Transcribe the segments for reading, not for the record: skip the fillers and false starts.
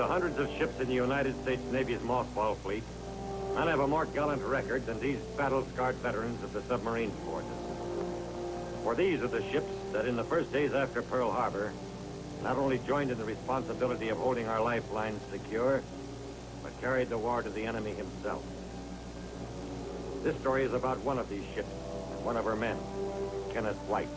the hundreds of ships in the United States Navy's mothball fleet, none have a more gallant record than these battle-scarred veterans of the submarine forces. For these are the ships that in the first days after Pearl Harbor not only joined in the responsibility of holding our lifelines secure, but carried the war to the enemy himself. This story is about one of these ships and one of her men, Kenneth White.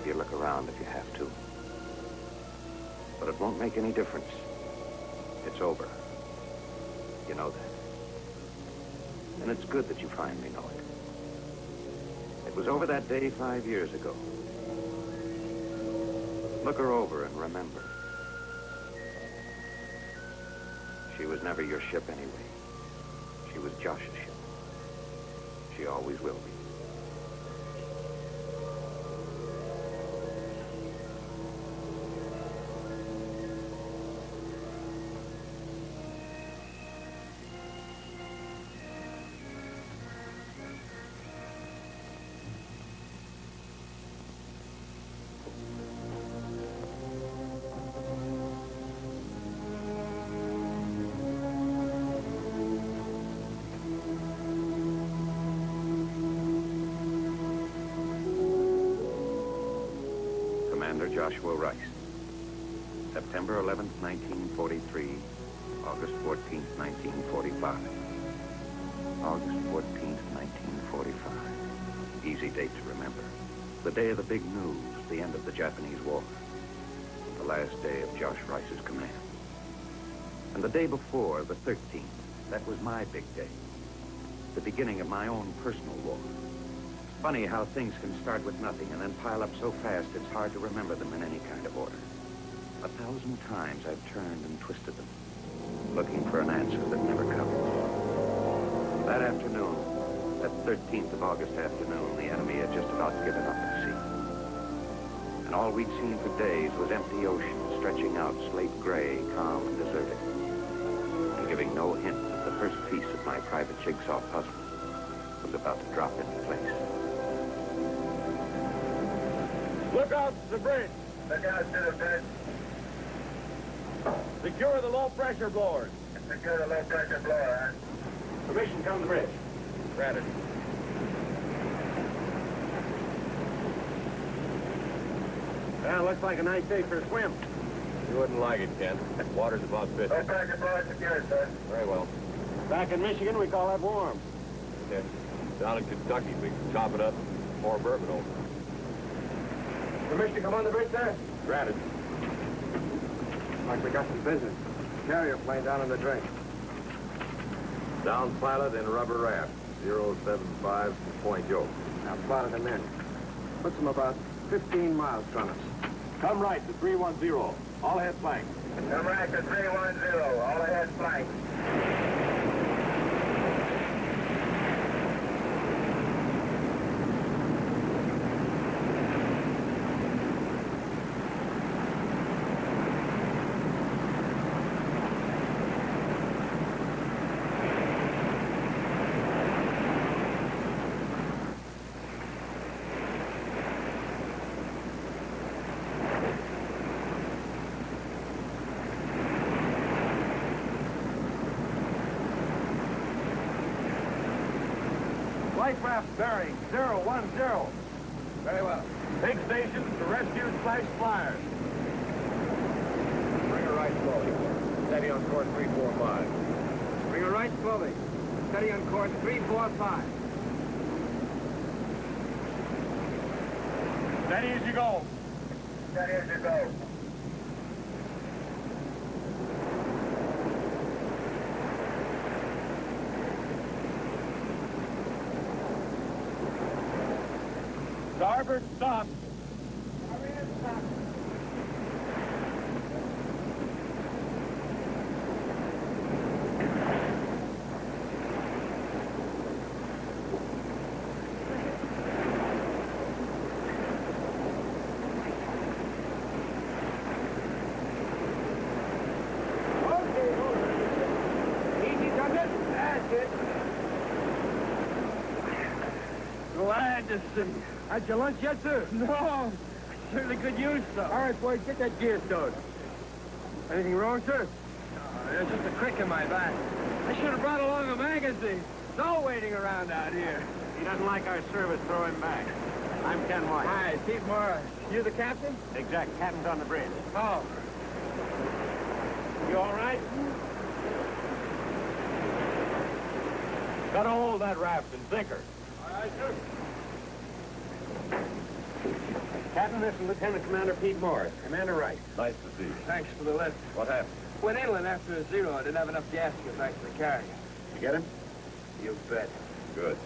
You look around if you have to. But it won't make any difference. It's over. You know that. And it's good that you finally know it. It was over that day 5 years ago. Look her over and remember. She was never your ship anyway. She was Josh's ship. She always will be. Joshua Rice. September 11th, 1943, August 14th, 1945. August 14th, 1945. Easy date to remember. The day of the big news, the end of the Japanese war. The last day of Josh Rice's command. And the day before, the 13th, that was my big day. The beginning of my own personal war. Funny how things can start with nothing and then pile up so fast it's hard to remember them in any kind of order. 1,000 times I've turned and twisted them, looking for an answer that never comes. That afternoon, that 13th of August afternoon, the enemy had just about given up at sea. And all we'd seen for days was empty ocean stretching out slate gray, calm and deserted, and giving no hint that the first piece of my private jigsaw puzzle was about to drop into place. Look out to the bridge. Look out to the bridge. Secure the low-pressure blowers. Secure the low-pressure blower, huh? Permission, come to the bridge. Granted. Well, looks like a nice day for a swim. You wouldn't like it, Ken. Water's about 50. Low-pressure blower secured, sir. Very well. Back in Michigan, we call that warm. Yeah. Down in Kentucky, we can chop it up and pour bourbon over. Permission to come on the bridge, sir? Granted. Like we got some business. Carrier plane down on the drink. Down pilot in rubber raft. 075 Point Joe. Now plotted them in. Puts them about 15 miles from us. Come right to 310. All ahead flank. Come right to 310. All ahead flank. Light raft bearing 010. Very well. Take station to rescue flash flyers. Bring her right slowly. Steady on course 345. Bring her right slowly. Steady on course 345. Steady as you go. Steady as you go. Starboard, stop. Had your lunch yet, sir? No. Certainly could use some. All right, boys, get that gear stowed. Anything wrong, sir? No, there's just a crick in my back. I should have brought along a magazine. No waiting around out here. He doesn't like our service, throw him back. I'm Ken White. Hi, Pete Morris. You the captain? Exact. Captain's on the bridge. Oh. You all right? Gotta hold that raft and sink her. All right, sir. Captain, this is Lieutenant Commander Pete Morris. Commander Wright. Nice to see you. Thanks for the lift. What happened? Went inland after a zero. I didn't have enough gas to get back to the carrier. You get him? You bet. Good.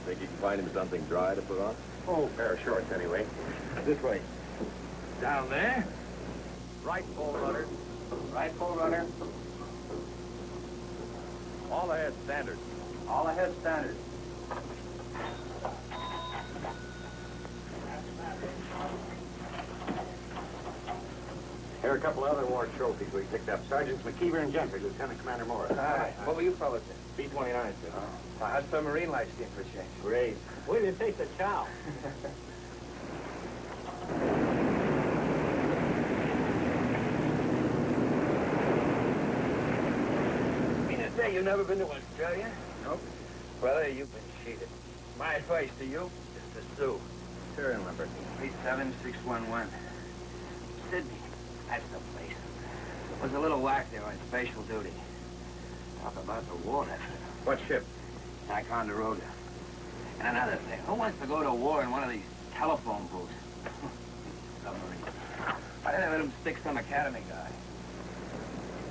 Think you can find him something dry to put on? Oh, pair of shorts, anyway. This way. Down there? Right full rudder. Right full runner. All ahead, standard. All ahead standard. Here are a couple other war trophies we picked up. Sergeants McKeever and Gentry, Lieutenant Commander Morris. Hi. What were you fellas in? B-29, sir. Oh. How's submarine life seem for a change? Great. Where do you take the chow? mean to say you've never been to Australia? Nope. Brother, you've been cheated. My advice to you is to sue. Serial number. 37611. Sydney. That's the place. Was a little whack there on special duty. Talk about the war effort. What ship? Ticonderoga. And another thing, who wants to go to war in one of these telephone booths? Submarine. Why didn't they let him stick some academy guy?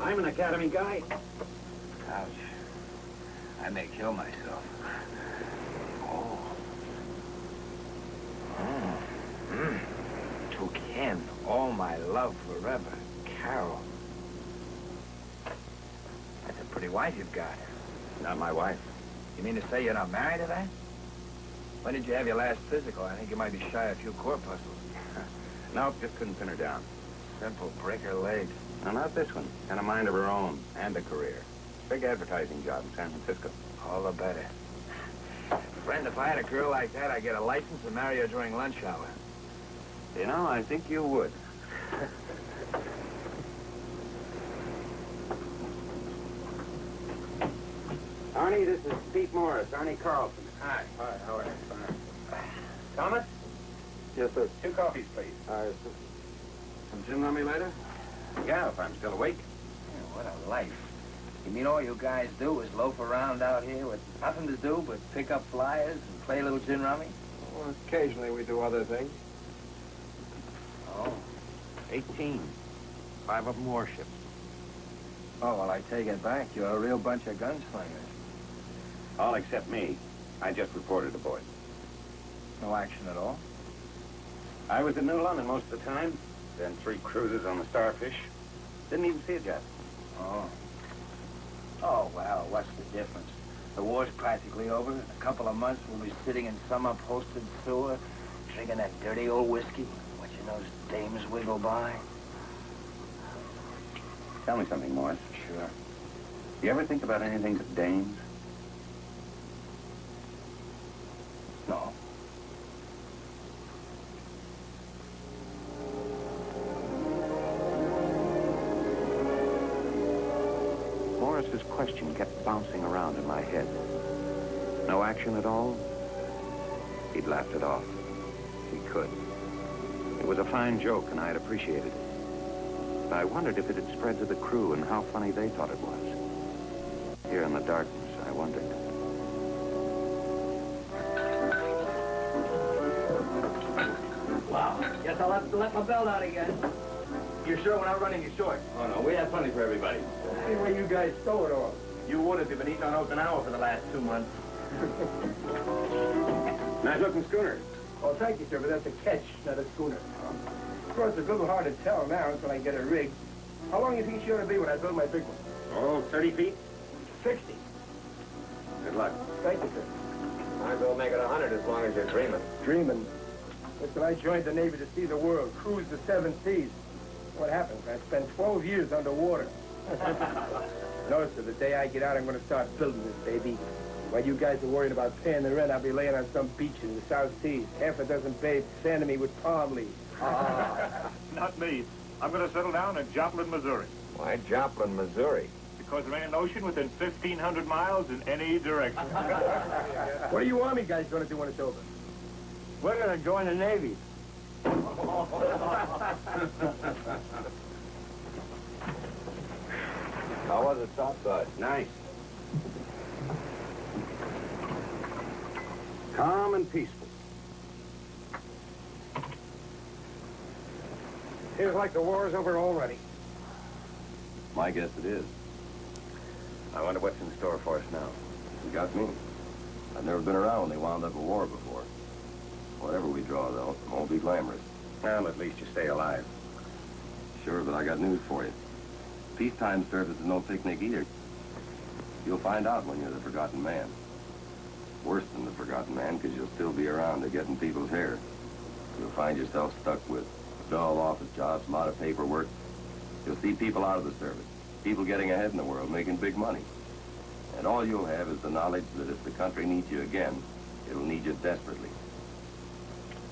I'm an academy guy. Ouch. I may kill myself. Oh. To Ken, all my love forever. Carol. That's a pretty wife you've got. Not my wife. You mean to say you're not married to that? When did you have your last physical? I think you might be shy of a few corpuscles. Nope, just couldn't pin her down. Simple, break her leg. No, not this one. And a mind of her own, and a career. Big advertising job in San Francisco. All the better. Friend, if I had a girl like that, I'd get a license and marry her during lunch hour. You know, I think you would. Arnie, this is Pete Morris, Arnie Carlson. Hi. Hi, how are you? Thomas? Yes, sir. 2 coffees, please. Some gin on me later? Yeah, if I'm still awake. Yeah, what a life. You mean all you guys do is loaf around out here with nothing to do but pick up flyers and play a little gin rummy? Well, occasionally we do other things. Oh. 18. 5 of them warships. Oh, well, I take it back. You're a real bunch of gunslingers. All except me. I just reported aboard. No action at all? I was in New London most of the time. Then 3 cruises on the Starfish. Didn't even see a jet. Oh. Oh, well, what's the difference? The war's practically over. In a couple of months, we'll be sitting in some upholstered sewer, drinking that dirty old whiskey, watching those dames wiggle by. Tell me something, Morris. Sure. You ever think about anything but dames? No. Morris's question kept bouncing around in my head. No action at all? He'd laughed it off. He could. It was a fine joke, and I'd appreciated it. But I wondered if it had spread to the crew and how funny they thought it was. Here in the darkness, I wondered. Wow. Guess I'll have to let my belt out again. You sure we're not running you short? Oh, no, we have plenty for everybody. Anyway, you guys stole it all. You would if you've been eating on Okinawa for the last 2 months. Nice looking schooner. Oh, thank you, sir, but that's a catch, not a schooner. Of course, it's a little hard to tell now until I get a rig. How long do you think she ought to be when I build my big one? Oh, 30 feet? 60. Good luck. Thank you, sir. Might as well make it 100 as long as you're dreaming. Dreaming. Listen, I joined the Navy to see the world, cruise the 7 seas. What happens? I spent 12 years underwater. No, sir, the day I get out, I'm going to start building this baby. While you guys are worrying about paying the rent, I'll be laying on some beach in the South Seas. Half a dozen babes sanding me with palm leaves. Not me. I'm going to settle down in Joplin, Missouri. Why Joplin, Missouri? Because there ain't an ocean within 1,500 miles in any direction. What are you Army guys going to do when it's over? We're going to join the Navy. How was it topside? Nice. Calm and peaceful. Feels like the war's over already. My guess it is. I wonder what's in store for us now. You got me. I've never been around when they wound up a war before. Whatever we draw, though, it won't be glamorous. Well, at least you stay alive. Sure, but I got news for you. Peacetime service is no picnic either. You'll find out when you're the forgotten man. Worse than the forgotten man, because you'll still be around to get in people's hair. You'll find yourself stuck with dull office jobs, a lot of paperwork. You'll see people out of the service, people getting ahead in the world, making big money. And all you'll have is the knowledge that if the country needs you again, it'll need you desperately.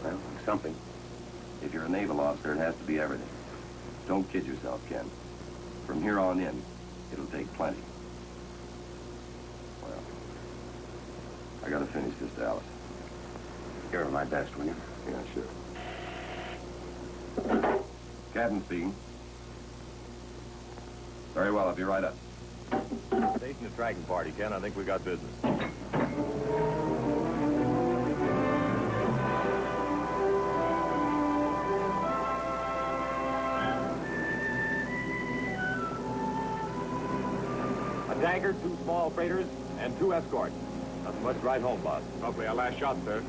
Well, something. If you're a naval officer, it has to be everything. Don't kid yourself, Ken. From here on in, it'll take plenty. Well, I gotta finish this, Dallas. Give her my best, will you? Yeah, sure. Captain speaking. Very well, I'll be right up. Station the tracking party, Ken. I think we got business. A tanker, 2 small freighters, and 2 escorts. Nothing much to write home, boss. Hopefully our last shot, sir.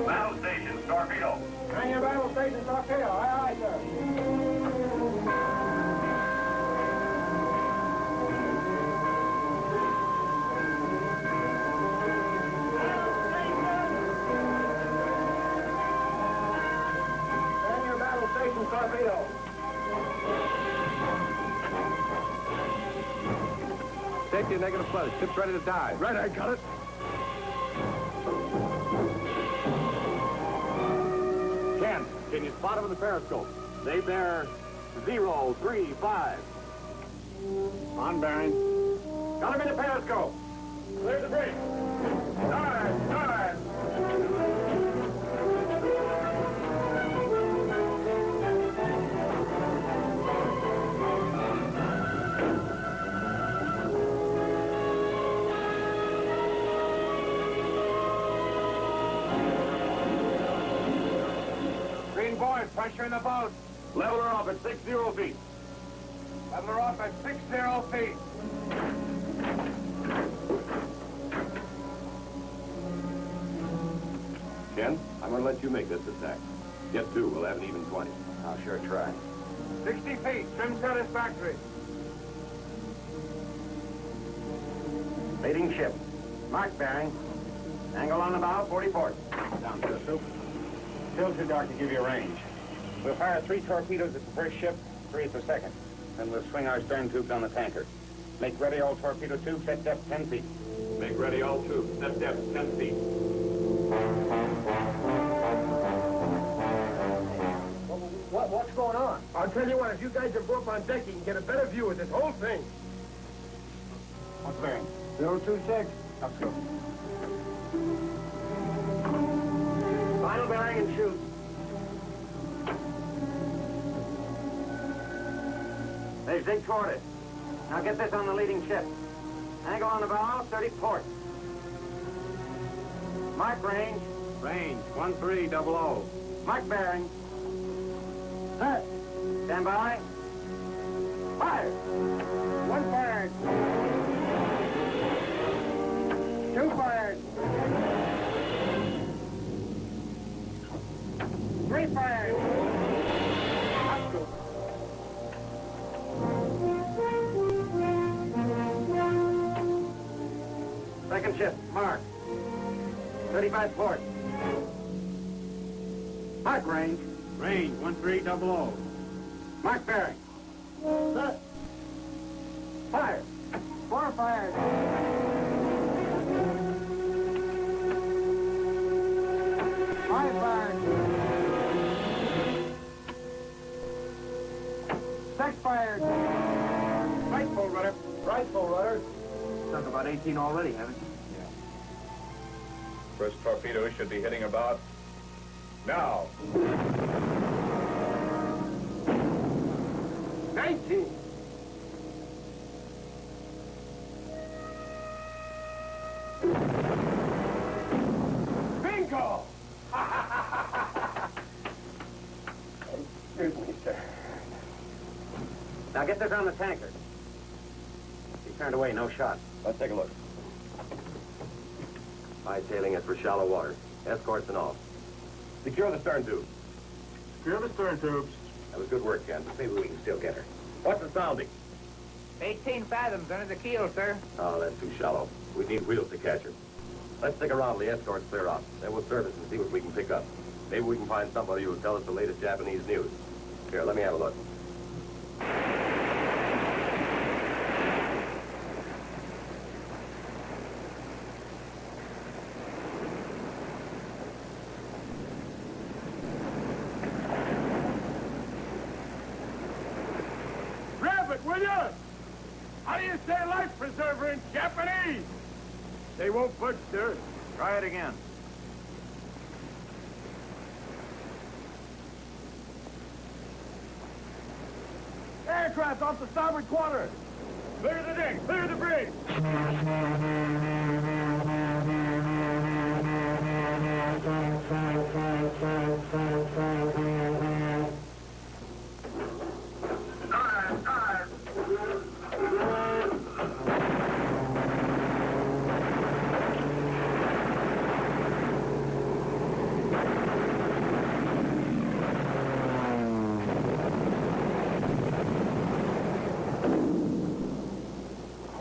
Battle station, torpedo. On your battle station, torpedo. Aye, aye, sir. On your battle station, torpedo. Safety and negative flood. Ship's ready to dive. Right, I got it. Ken, can you spot him with the periscope? They bear 035. On bearing. Got him in the periscope. Clear the bridge. Start, start. Green boys, pressure in the boat. Level her off at 60 feet. Level her off at 60 feet. Ken, I'm gonna let you make this attack. Get 2, we'll have an even 20. I'll sure try. 60 feet, trim satisfactory. Leading ship. Mark bearing. Angle on the bow, 44. Down to the soup. Still too dark to give you a range. We'll fire 3 torpedoes at the first ship, 3 at the second. Then we'll swing our stern tubes on the tanker. Make ready all torpedo tubes, set depth 10 feet. Make ready all 2. Set depth 10 feet. What's going on? I'll tell you what, if you guys are up on deck, you can get a better view of this whole thing. What's bearing? 026. Up to. Final bearing and shoot. They zig toward it. Now get this on the leading ship. Angle on the bow, 30 port. Mark range. Range, 1300. Mark bearing. Set. Stand by. Fire. One fired. Two fired. Three fired. Second ship, mark. 35 port. Mark range. Range, 1300. Mark bearing. Set. Fire. Four fired. Five fired. Six fired. Right full rudder. Right full rudder. Sunk about 18 already, haven't you? First torpedo should be hitting about now. 19. Bingo! Excuse me, sir. Now get this on the tanker. He turned away, no shot. Let's take a look. Hightailing it for shallow water. Escorts and all. Secure the stern tube. Secure the stern tubes. That was good work, Ken. Maybe we can still get her. What's the sounding? 18 fathoms under the keel, sir. Oh, that's too shallow. We need wheels to catch her. Let's stick around till the escorts clear off. Then we'll surface and see what we can pick up. Maybe we can find somebody who'll tell us the latest Japanese news. Here, let me have a look. Grab it, will you? How do you say life preserver in Japanese? They won't budge, sir. Try it again. Aircraft off the starboard quarter. Clear the deck, clear the bridge.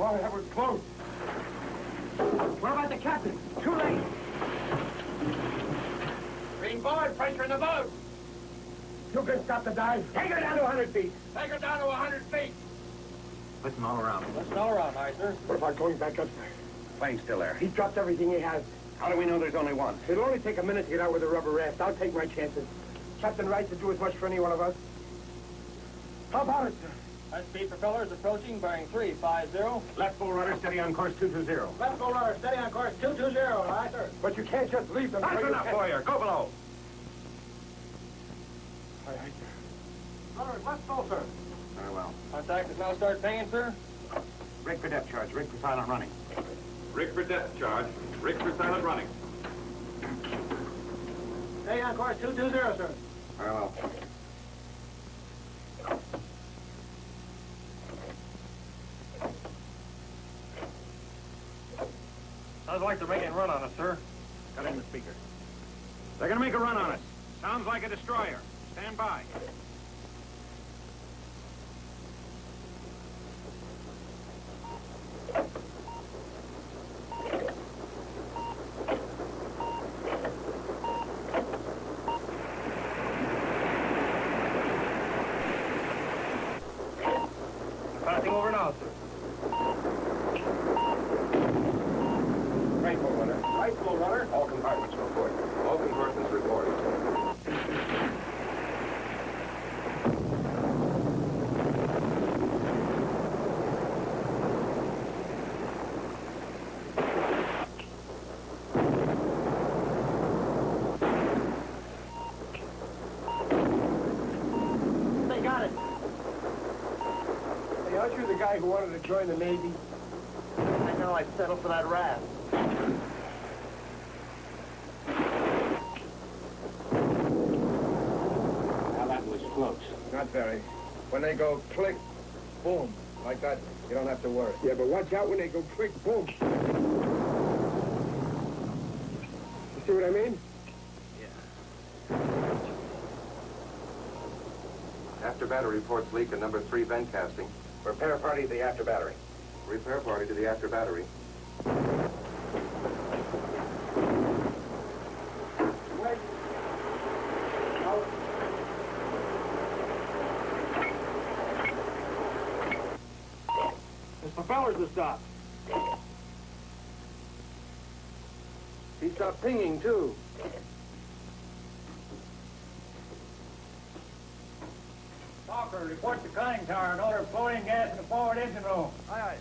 Oh, that was close. What about the captain? Too late. Green board, pressure in the boat. You can stop the dive. Take her down to 100 feet. Take her down to 100 feet. Listen all around. Listen all around, sir. What about going back up, sir? Plane's still there. He's dropped everything he has. How do we know there's only one? It'll only take a minute to get out with a rubber raft. I'll take my chances. Captain Wright to do as much for any one of us. How about it, sir? High-speed propellers approaching, bearing 350. Left full rudder, steady on course 220. Left full rudder, steady on course 220. Aye, sir. But you can't just leave them. That's enough for you. Go below. Aye, aye, sir. Rudder, left full, sir. Very well. Contact is now start pinging, sir. Rig for depth charge. Rig for silent running. Rig for depth charge. Rig for silent running. Steady on course 220, sir. Very well. Sounds like they're making a run on us, sir. Cut in the speaker. They're gonna make a run on us. Sounds like a destroyer. Stand by. Passing over now, sir. Right full rudder. Right full rudder. All compartments report. All compartments report. They got it. Hey, aren't you the guy who wanted to join the Navy? I might settle for that raft. Now that was close. Not very. When they go click, boom, like that, you don't have to worry. Yeah, but watch out when they go quick, boom. You see what I mean? After battery reports leak in number 3 vent casting. Repair party to the after battery. Repair party to the after battery. Wait. It's propellers to stop. He stopped pinging, too. Talker, report to conning tower an odor of chlorine gas in the forward engine room. Aye, aye.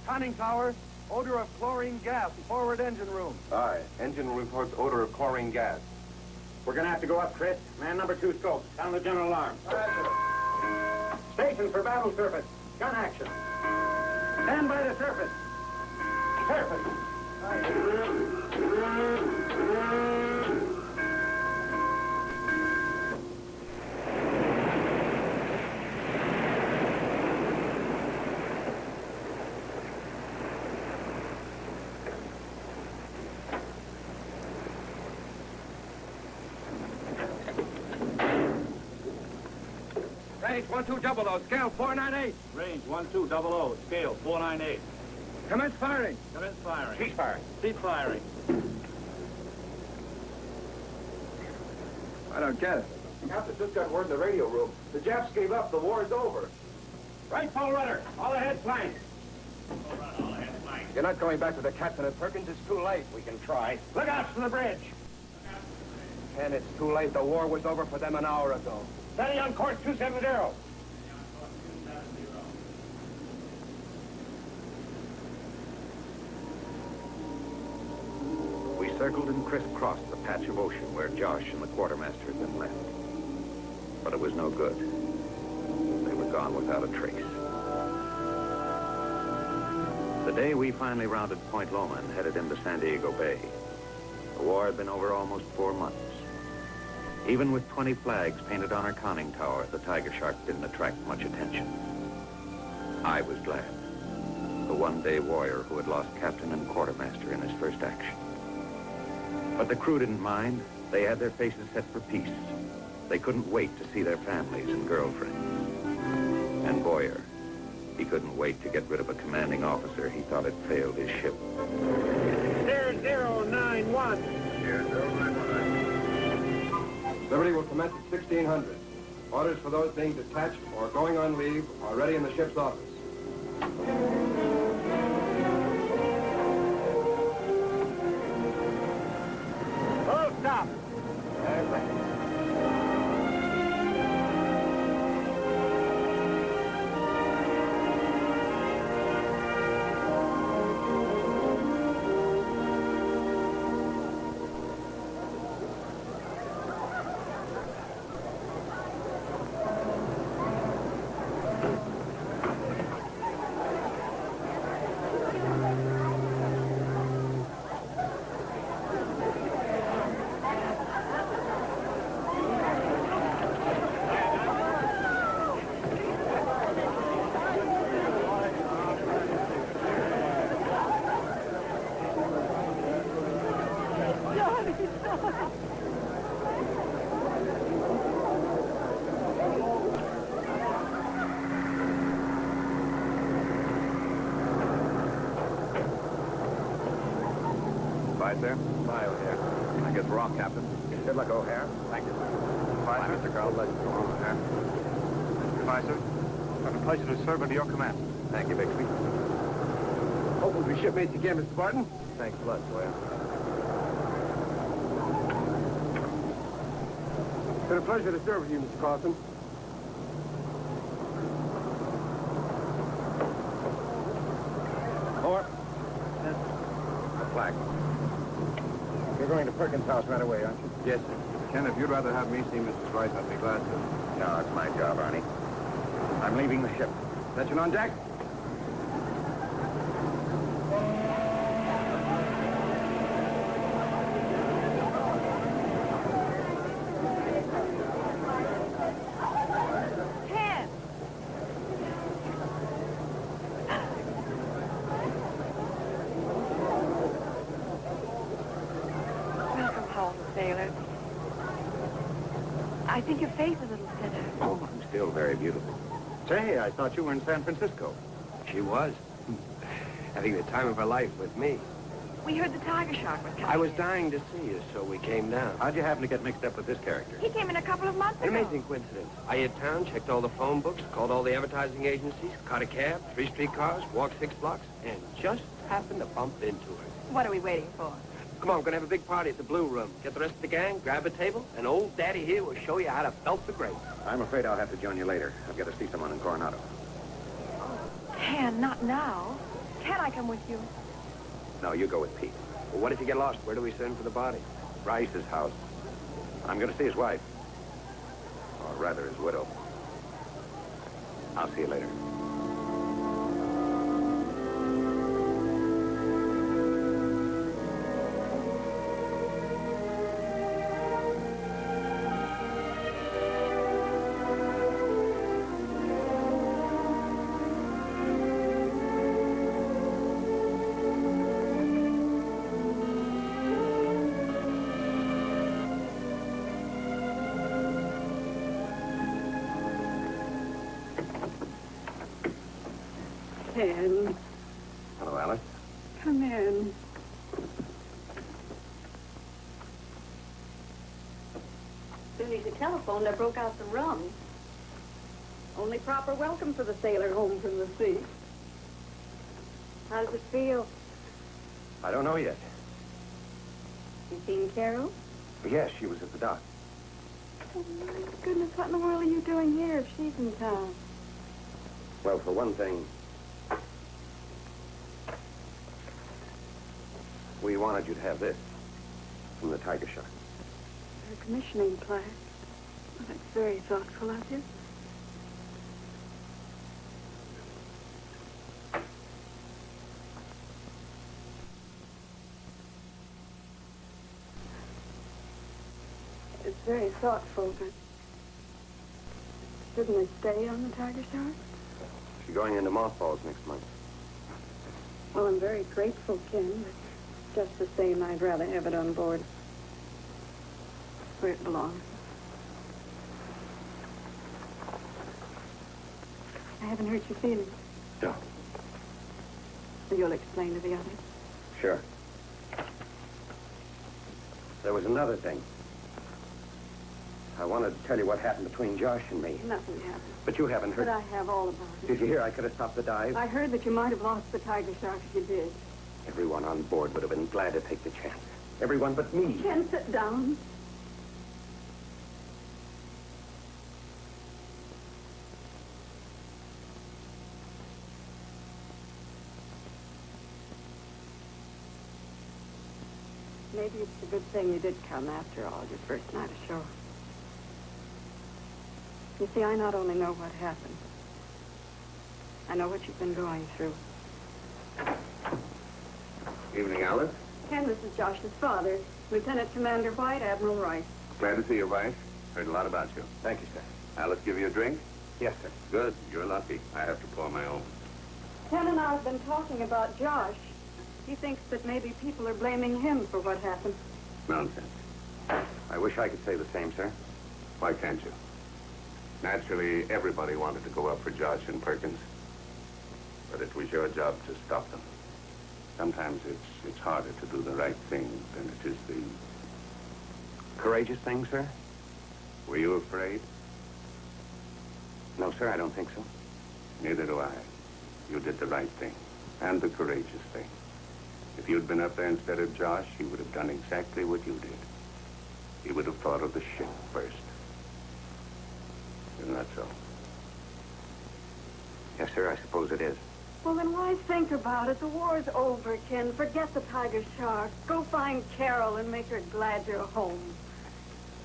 Conning tower, odor of chlorine gas, forward engine room. Aye. Engine reports odor of chlorine gas. We're gonna have to go up, Chris. Man number 2 scopes. Sound the general alarm. Stations for battle surface. Gun action. Stand by the surface. Surface. Range 1200, scale 498. Range 1200, scale 498. Commence firing. Commence firing. Cease firing. Cease firing. I don't get it. Captain just got word in the radio room. The Japs gave up. The war's over. Right full rudder. All ahead flank. You're not going back to the captain at Perkins. It's too late. We can try. Look out for the bridge. And it's too late. The war was over for them an hour ago. Steady on course 270. We circled and crisscrossed the patch of ocean where Josh and the quartermaster had been left. But it was no good. They were gone without a trace. The day we finally rounded Point Loma and headed into San Diego Bay, the war had been over almost 4 months. Even with 20 flags painted on our conning tower, the Tiger Shark didn't attract much attention. I was glad. The one-day warrior who had lost captain and quartermaster in his first action. But the crew didn't mind. They had their faces set for peace. They couldn't wait to see their families and girlfriends. And Boyer, he couldn't wait to get rid of a commanding officer he thought had failed his ship. 0091. Liberty will commence at 1600. Orders for those being detached or going on leave are ready in the ship's office. Oh, stop. Right there? Bye, O'Hare. I guess we're off, Captain. Good luck, O'Hare. Thank you. Bye, Mr. Carl. Go on, O'Hare. Goodbye, sir. It's been a pleasure to serve under your command. Thank you, Bixby. Hope we'll be shipmates again, Mr. Barton. Thanks a lot, Boyer. It's been a pleasure to serve with you, Mr. Carlson. Over. The flag. You're going to Perkins' house right away, aren't you? Yes, sir. Ken, if you'd rather have me see Mrs. Rice, I'd be glad to. No, it's my job, Arnie. I'm leaving the ship. That you on deck? I think your face a little thinner. Oh, I'm still very beautiful. Say, I thought you were in San Francisco. She was. Having the time of her life with me. We heard the tiger shark was coming I was in. dying to see you, so we came down. How'd you happen to get mixed up with this character? He came in a couple of months An ago. amazing coincidence. I hit town, checked all the phone books, called all the advertising agencies, caught a cab, 3 streetcars, walked 6 blocks, and just happened to bump into her. What are we waiting for? Come on, we're gonna have a big party at the Blue Room. Get the rest of the gang, grab a table, and old Daddy here will show you how to belt the grape. I'm afraid I'll have to join you later. I've got to see someone in Coronado. Ken, not now. Can I come with you? No, you go with Pete. Well, what if you get lost? Where do we send for the body? Rice's house. I'm going to see his wife. Or rather, his widow. I'll see you later. Ken, Hello, Alice. come in. As soon as you telephoned, I broke out the rum. Only proper welcome for the sailor home from the sea. How does it feel? I don't know yet. You seen Carol? Yes, she was at the dock. Oh, my goodness, what in the world are you doing here if she's in town? Well, for one thing, we wanted you to have this from the tiger shark. Her commissioning plaque. Well, that's very thoughtful of you. It's very thoughtful, but didn't it stay on the tiger shark? She's going into mothballs next month. Well, I'm very grateful, Ken, but just the same, I'd rather have it on board where it belongs. I haven't hurt your feelings. No. So you'll explain to the others. Sure. There was another thing. I wanted to tell you what happened between Josh and me. Nothing happened. But you haven't heard. But I have all about it. Did you hear I could have stopped the dive? I heard that you might have lost the tiger shark if you did. Everyone on board would have been glad to take the chance. Everyone but me. Ken, sit down. Maybe it's a good thing you did come after all, your first night ashore. You see, I not only know what happened, I know what you've been going through. Evening, Alice. Ken, this is Josh's father, Lieutenant Commander White, Admiral Rice. Glad to see you, Vice. Heard a lot about you. Thank you, sir. Alice give you a drink? Yes, sir. Good. You're lucky. I have to pour my own. Ken and I have been talking about Josh. He thinks that maybe people are blaming him for what happened. Nonsense. I wish I could say the same, sir. Why can't you? Naturally, everybody wanted to go up for Josh and Perkins. But it was your job to stop them. Sometimes it's harder to do the right thing than it is the... Courageous thing, sir? Were you afraid? No, sir, I don't think so. Neither do I. You did the right thing, and the courageous thing. If you'd been up there instead of Josh, he would have done exactly what you did. He would have thought of the ship first. Isn't that so? Yes, sir, I suppose it is. Well, then why think about it? The war's over, Ken. Forget the tiger shark. Go find Carol and make her glad you're home.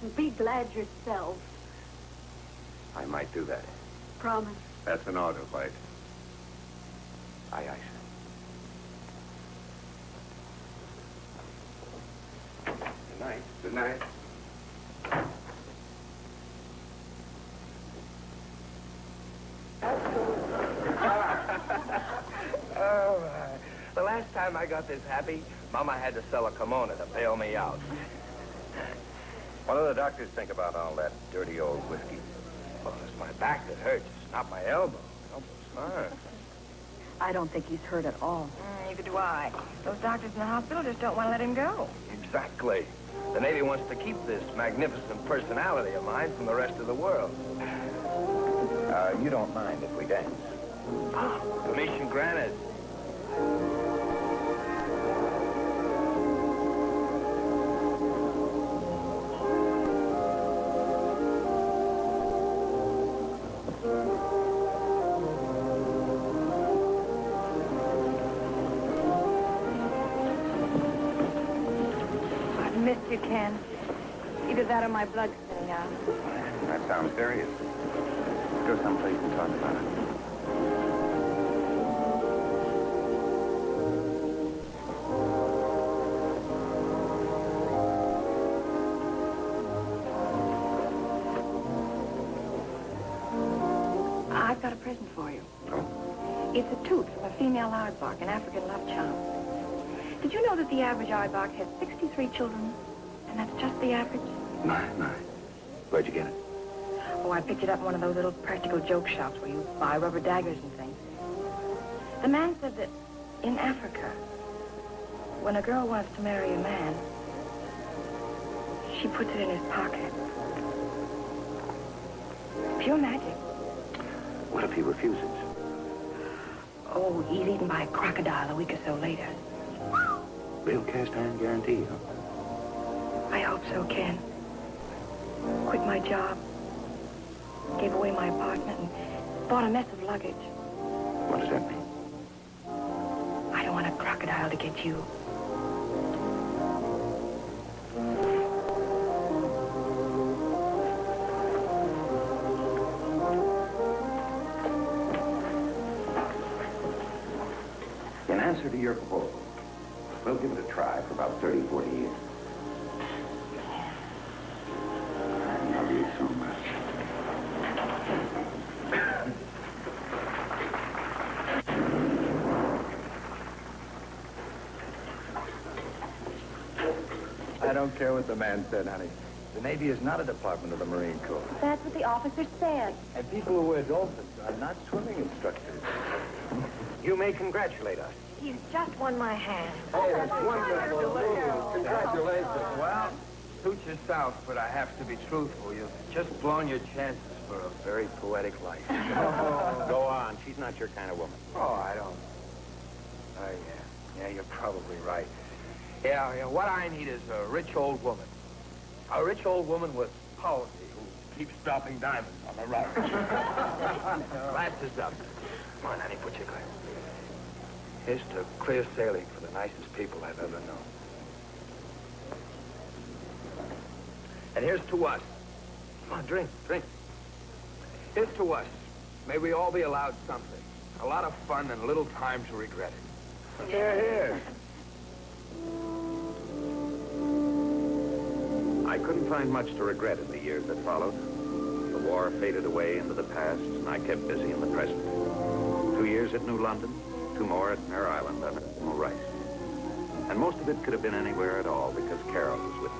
And be glad yourself. I might do that. Promise. That's an order, White. Aye, aye, sir. Good night. Good night. The last time I got this happy, Mama had to sell a kimono to bail me out. What do the doctors think about all that dirty old whiskey? Well, it's my back that hurts, not my elbow. Elbow's fine. I don't think he's hurt at all. Neither do I. Those doctors in the hospital just don't want to let him go. Exactly. The Navy wants to keep this magnificent personality of mine from the rest of the world. You don't mind if we dance? Permission granted. I've missed you, Ken. Either that or my blood's thinning out. That sounds serious. Let's go someplace and talk about it. I've got a present for you. Oh? It's a tooth from a female aardvark, an African love charm. Did you know that the average aardvark has 63 children? And that's just the average? My. Where'd you get it? Oh, I picked it up in one of those little practical joke shops where you buy rubber daggers and things. The man said that in Africa, when a girl wants to marry a man, she puts it in his pocket. Pure magic. What if he refuses? Oh, he's eaten by a crocodile a week or so later. Real cast iron guarantee, huh? I hope so, Ken. Quit my job. Gave away my apartment and bought a mess of luggage. What does that mean? I don't want a crocodile to get you. In answer to your proposal, we'll give it a try for about 30, 40 years. I love you so much. I don't care what the man said, honey. The Navy is not a department of the Marine Corps. That's what the officer said. And people who wear dolphins are not swimming instructors. You may congratulate us. He's just won my hand. Hey, that's wonderful. Congratulations. Well, suit yourself, but I have to be truthful. You've just blown your chances for a very poetic life. Go on. She's not your kind of woman. Oh, I don't. Oh, yeah. Yeah, you're probably right. Yeah, what I need is a rich old woman. A rich old woman with policy who keeps dropping diamonds on the rug. Glasses up. Come on, honey, put your glasses. Here's to clear sailing for the nicest people I've ever known. And here's to us. Come on, drink. Here's to us. May we all be allowed something. A lot of fun and little time to regret it. Here. I couldn't find much to regret in the years that followed. The war faded away into the past, and I kept busy in the present. 2 years at New London, 2 more at Mare Island under Admiral Rice. And most of it could have been anywhere at all because Carol was with me.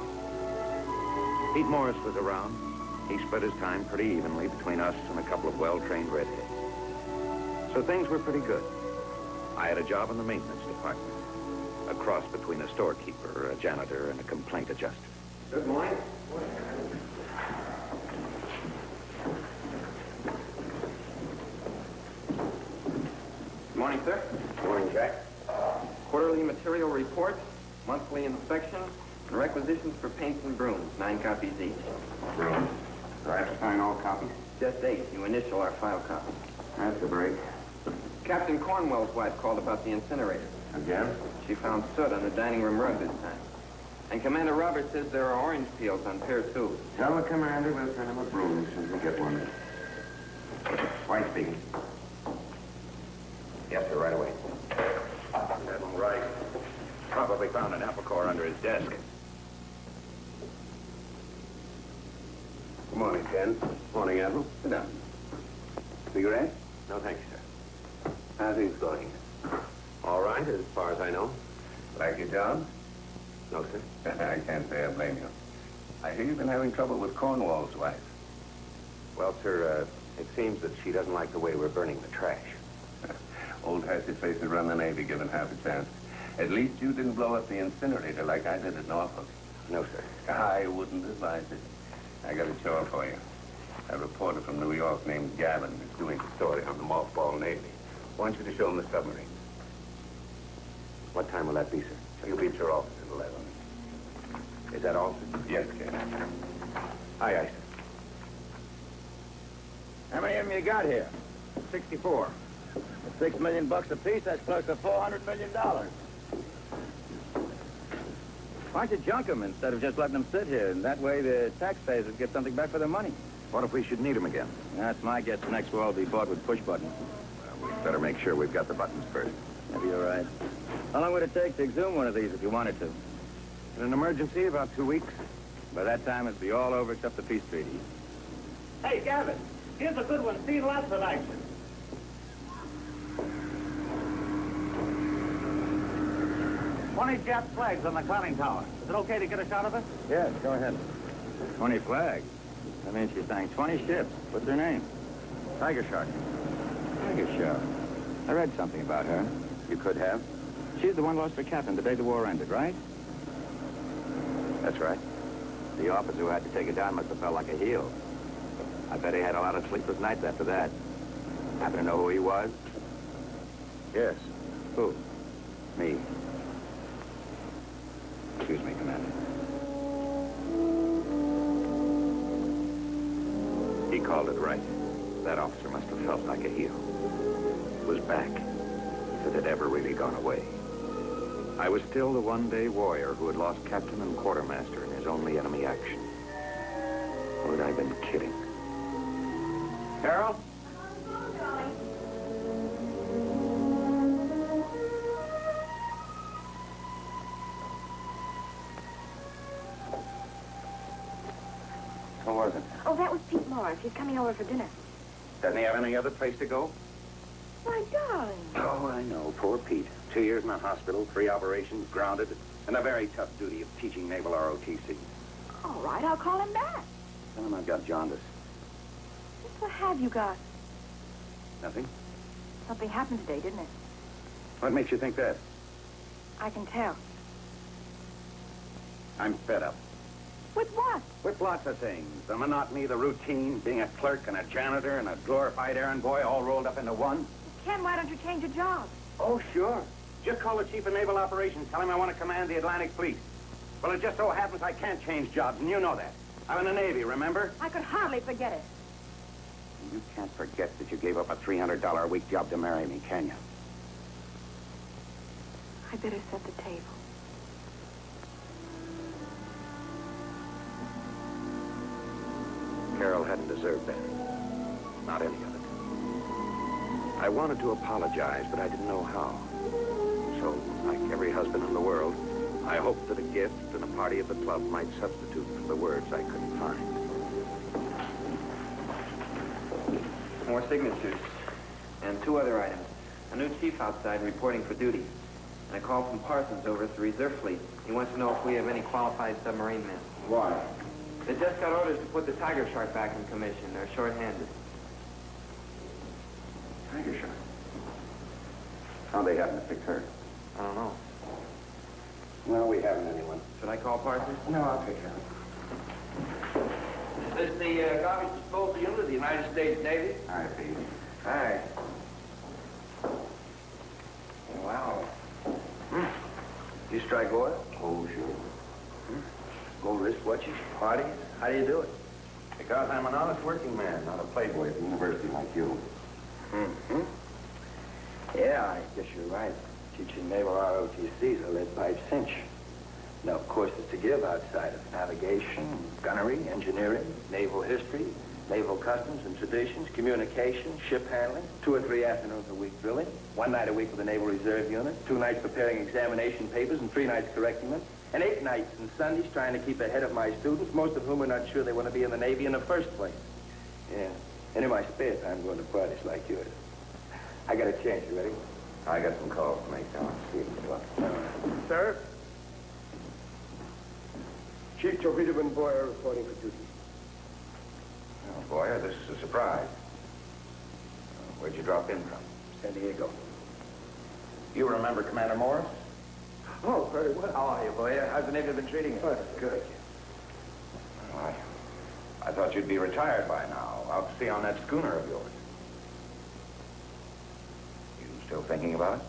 Pete Morris was around. He spread his time pretty evenly between us and a couple of well-trained redheads. So things were pretty good. I had a job in the maintenance department, a cross between a storekeeper, a janitor, and a complaint adjuster. Good morning. Good morning, sir. Good morning, Jack. Quarterly material report, monthly inspection, and requisitions for paints and brooms, 9 copies each. Brooms. Do I have to sign all copies? Just 8. You initial our file copy. That's a break. Captain Cornwell's wife called about the incinerator. Again? She found soot on the dining room rug this time. And Commander Roberts says there are orange peels on Pier 2. Tell the commander we'll send him a broom as soon as we get one. White speaking. Yes, sir, right away. Admiral Rice probably found an apple core under his desk. Good morning, Ken. Morning, Admiral. Sit down. Cigarette? No, thank you, sir. How's things going? All right, as far as I know. Like your job? No, sir. I can't say I blame you. I hear you've been having trouble with Cornwall's wife. Well, sir, it seems that she doesn't like the way we're burning the trash. Old Hasty Face would run the Navy, given half a chance. At least you didn't blow up the incinerator like I did at Norfolk. No, sir. I wouldn't advise it. I got a chore for you. A reporter from New York named Gavin is doing a story on the mothball Navy. Wants you to show him the submarines. What time will that be, sir? He'll be at your office at 11. Is that all, sir? Yes, Kid. Aye, aye, sir. How many of them you got here? 64. $6 million apiece, that's close to $400 million. Why don't you junk them instead of just letting them sit here? And that way the taxpayers would get something back for their money. What if we should need them again? That's my guess. The next will all be bought with push buttons. Well, we'd better make sure we've got the buttons first. Maybe you're right. How long would it take to exhume one of these if you wanted to? In an emergency, about 2 weeks. By that time, it'd be all over except the peace treaty. Hey, Gavin, here's a good one. Seen lots of action. $20 Jap flags on the conning tower. Is it okay to get a shot of it? Yes, go ahead. 20 flags? That means she's saying 20 ships. What's her name? Tiger Shark. Tiger Shark. I read something about her. You could have. She's the one lost her captain the day the war ended, right? That's right. The officer who had to take it down must have felt like a heel. I bet he had a lot of sleepless nights after that. Happen to know who he was? Yes. Who? Me. Excuse me, Commander. He called it right. That officer must have felt like a heel. It was back. If it had ever really gone away. I was still the one-day warrior who had lost captain and quartermaster in his only enemy action. Or had I been kidding? Carol? Who was it? Oh, that was Pete Morris. He's coming over for dinner. Doesn't he have any other place to go? My darling. Oh, I know. Poor Pete. 2 years in the hospital, 3 operations, grounded, and a very tough duty of teaching naval ROTC. All right, I'll call him back. Tell him I've got jaundice. What have you got? Nothing? Something happened today, didn't it? What makes you think that? I can tell. I'm fed up. With what? With lots of things. The monotony, the routine, being a clerk and a janitor and a glorified errand boy all rolled up into one. Ken, why don't you change your job? Oh, sure. Just call the chief of naval operations. Tell him I want to command the Atlantic Fleet. Well, it just so happens I can't change jobs, and you know that. I'm in the Navy, remember? I could hardly forget it. You can't forget that you gave up a $300 a week job to marry me, can you? I better set the table. Carol hadn't deserved that. Not any of it. I wanted to apologize, but I didn't know how. So, like every husband in the world, I hoped that a gift and a party at the club might substitute for the words I couldn't find. More signatures. And 2 other items. A new chief outside reporting for duty. And a call from Parsons over at the reserve fleet. He wants to know if we have any qualified submarine men. Why? They just got orders to put the Tiger Shark back in commission. They're short-handed. Tiger Shark? How'd they happen to pick her? I don't know. Well, we haven't anyone. Should I call Parsons? No, I'll take her. Is this the garbage disposal unit of the United States Navy? Hi, Pete. Hi. Wow. You strike oil? Oh, sure. Gold wristwatches? Parties? How do you do it? Because I'm an honest working man, not a playboy at the university like you. Mm-hmm. Yeah, I guess you're right. Teaching naval ROTCs a lead pipe cinch. No courses to give outside of navigation, gunnery, engineering, naval history, naval customs and traditions, communication, ship handling, 2 or 3 afternoons a week drilling, 1 night a week with the Naval Reserve Unit, 2 nights preparing examination papers and 3 nights correcting them, and 8 nights and Sundays trying to keep ahead of my students, most of whom are not sure they want to be in the Navy in the first place. Yeah, and in my spare time going to parties like yours. I got a change. You ready? I got some calls to make now. See if it's luck. Sir? Chief Torpedoman Boyer reporting for duty. Oh, Boyer, this is a surprise. Where'd you drop in from? San Diego. You remember Commander Morris? Oh, very well. How are you, Boyer? How's the Navy been treating you? Oh, that's good. Well, I thought you'd be retired by now, out to sea on that schooner of yours. You still thinking about it?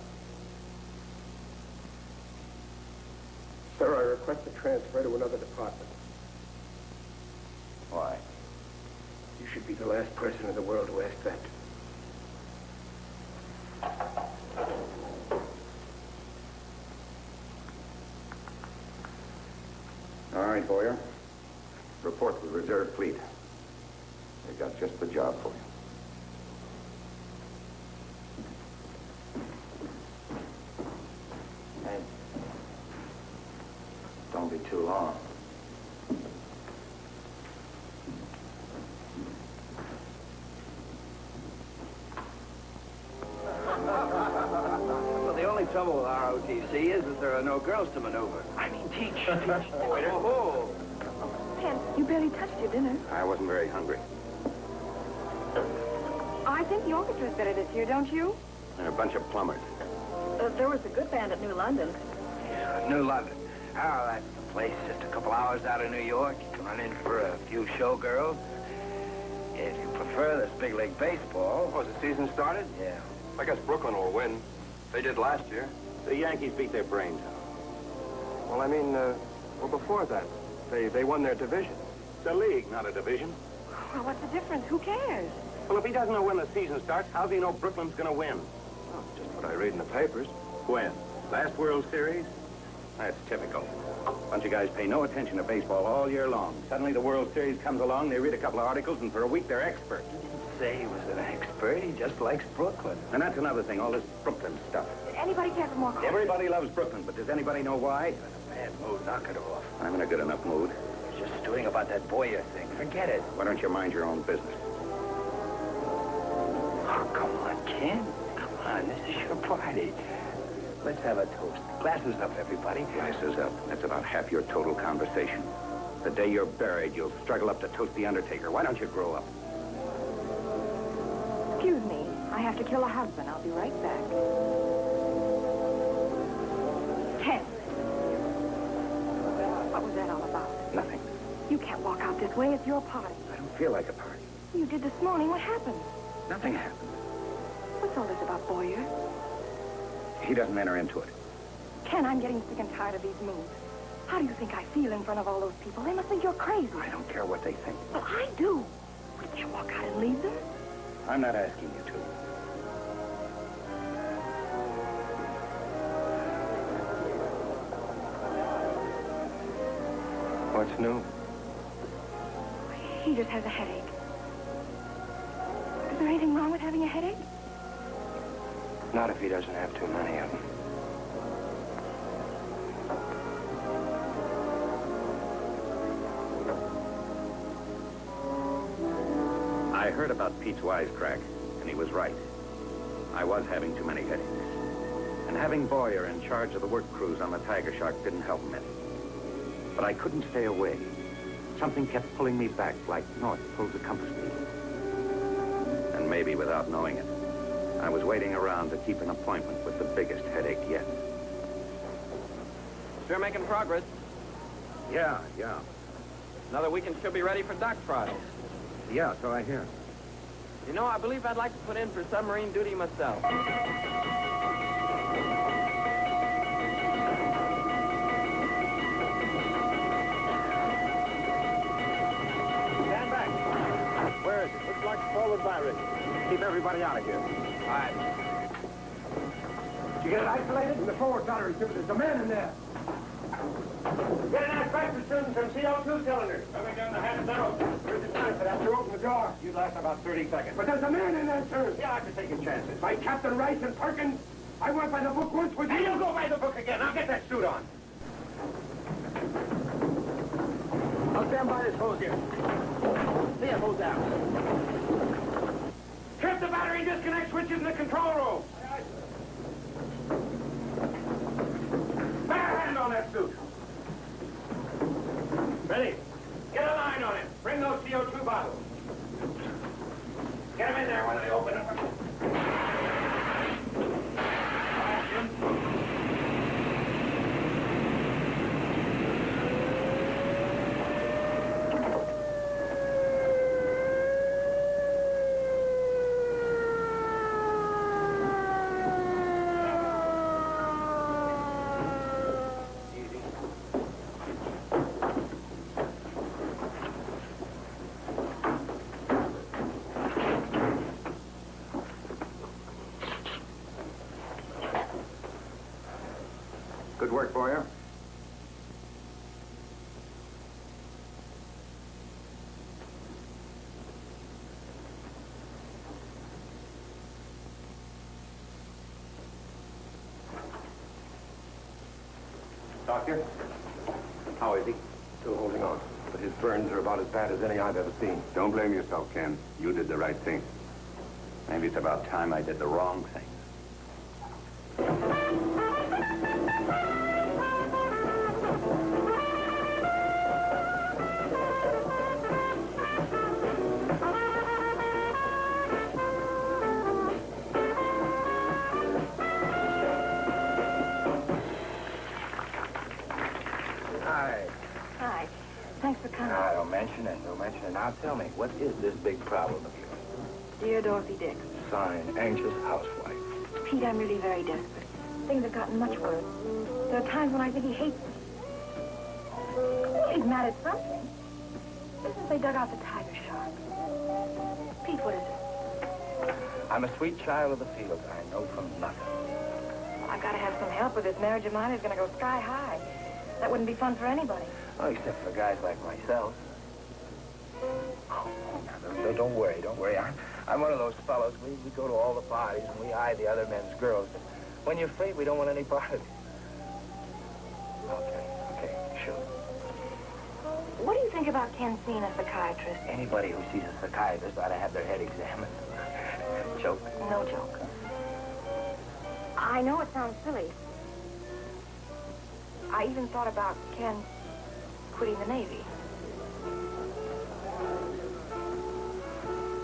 Sir, I request a transfer to another department. Why? You should be the last person in the world to ask that. All right, Boyer. Report to the reserve fleet. They got just the job for you. Hey. Don't be too long. Well, the only trouble with ROTC is that there are no girls to maneuver. I mean, teach. Oh. Ken, you barely touched your dinner. I wasn't very hungry. I think the orchestra's better this year, don't you? They're a bunch of plumbers. There was a good band at New London. New London. Oh, that's the place just a couple hours out of New York. You can run in for a few showgirls. If you prefer this big league baseball. Oh, has the season started? Yeah. I guess Brooklyn will win. They did last year. The Yankees beat their brains out. Well, I mean, well, before that, they won their division. It's a league, not a division. Well, what's the difference? Who cares? Well, if he doesn't know when the season starts, how's he know Brooklyn's going to win? Oh, just what I read in the papers. When? Last World Series? That's typical. Bunch of guys pay no attention to baseball all year long. Suddenly the World Series comes along, they read a couple of articles, and for a week they're experts. Say he was an expert. He just likes Brooklyn. And that's another thing, all this Brooklyn stuff. Anybody care for more coffee? Everybody loves Brooklyn, but does anybody know why? In a bad mood. Knock it off. I'm in a good enough mood. He's just stewing about that Boyer thing. Forget it. Why don't you mind your own business? Oh, come on, Ken. Come on. This is your party. Let's have a toast. Glasses up, everybody. Glasses up. That's about half your total conversation. The day you're buried, you'll struggle up to toast the undertaker. Why don't you grow up? Excuse me. I have to kill a husband. I'll be right back. Ken. What was that all about? Nothing. You can't walk out this way. It's your party. I don't feel like a party. You did this morning. What happened? Nothing happened. What's all this about Boyer? He doesn't enter into it. Ken, I'm getting sick and tired of these moves. How do you think I feel in front of all those people? They must think you're crazy. I don't care what they think. Well, I do. Wouldn't you walk out and leave them? I'm not asking you to. What's new? He just has a headache. Is there anything wrong with having a headache? Not if he doesn't have too many of them. I heard about Pete's wisecrack, and he was right. I was having too many headaches. And having Boyer in charge of the work crews on the Tiger Shark didn't help me. But I couldn't stay away. Something kept pulling me back, like north pulls a compass needle. And maybe without knowing it, I was waiting around to keep an appointment with the biggest headache yet. Sure making progress. Yeah. Another weekend should be ready for dock trials. Yeah, so I hear. You know, I believe I'd like to put in for submarine duty myself. Stand back. Where is it? Looks like the forward virus. Keep everybody out of here. All right. Did you get it isolated? In the forward battery, there's a man in there. Get an extraction students and CO2 cylinders. Coming down the hatch now. Where's the time for that to open the door? You last about 30 seconds. But there's a man in there, sir. Yeah, I'm taking chances. By Captain Rice and Perkins. I went by the book once with you. Hey, you go by the book again. I'll get that suit on. I'll stand by this hose here. See it hose out. Trip the battery disconnect switches in the control room. Bear hand on that suit. Ready? Get a line on him. Bring those CO2 bottles. Get him in there when they open them. Good work, Boyer. Doctor? How is he? Still holding on, but his burns are about as bad as any I've ever seen. Don't blame yourself, Ken. You did the right thing. Maybe it's about time I did the wrong thing. Hi. Hi. Thanks for coming. Ah, don't mention it. Don't mention it. Now tell me, what is this big problem of yours? Dear Dorothy Dix. Signed, anxious housewife. Pete, I'm really very desperate. Things have gotten much worse. There are times when I think he hates me. He's mad at something. Ever since they dug out the tiger shark. Pete, what is it? I'm a sweet child of the field. I know from nothing. Well, I've got to have some help, or this marriage of mine is going to go sky high. That wouldn't be fun for anybody. Oh, except for guys like myself. Oh, now, don't worry, don't worry. I'm one of those fellows. We go to all the parties and we eye the other men's girls. But when you're free, we don't want any part of it. Okay, sure. What do you think about Ken seeing a psychiatrist? Anybody who sees a psychiatrist ought to have their head examined. Joke. No joke. I know it sounds silly. I even thought about Ken quitting the Navy.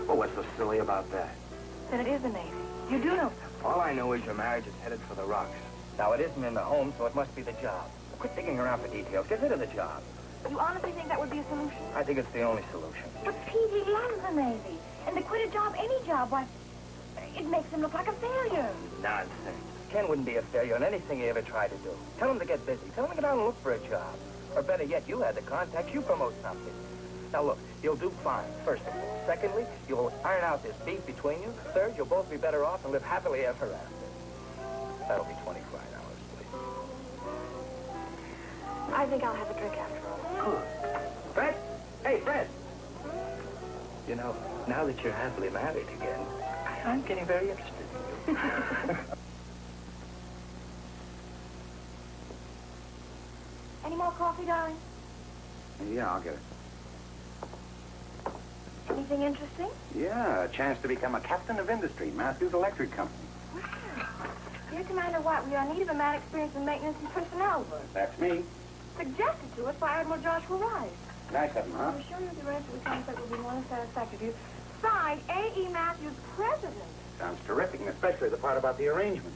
Well, what's so silly about that? Then it is the Navy. You do know something. All I know is your marriage is headed for the rocks. Now, it isn't in the home, so it must be the job. Quit digging around for details. Get rid of the job. You honestly think that would be a solution? I think it's the only solution. But Pete, he loves the Navy. And to quit a job, any job, why, it makes him look like a failure. Nonsense. Ken wouldn't be a failure in anything he ever tried to do. Tell him to get busy. Tell him to get out and look for a job. Or better yet, you had the contacts. You promote something. Now, look, you'll do fine, first of all. Secondly, you'll iron out this beef between you. Third, you'll both be better off and live happily ever after. That'll be $25, please. I think I'll have a drink after all. Good. Fred? Hey, Fred! You know, now that you're happily married again, I'm getting very interested in you. Any more coffee, darling? Yeah, I'll get it. Anything interesting? Yeah, a chance to become a captain of industry, Matthews Electric Company. Wow. Dear Commander White, we are in need of a man experienced in maintenance and personnel work. That's me. Suggested to us by Admiral Joshua Rice. Nice of him, huh? I'm sure the rest of the contract will be more than satisfactory to you. Signed, A.E. Matthews, President. Sounds terrific, and especially the part about the arrangement.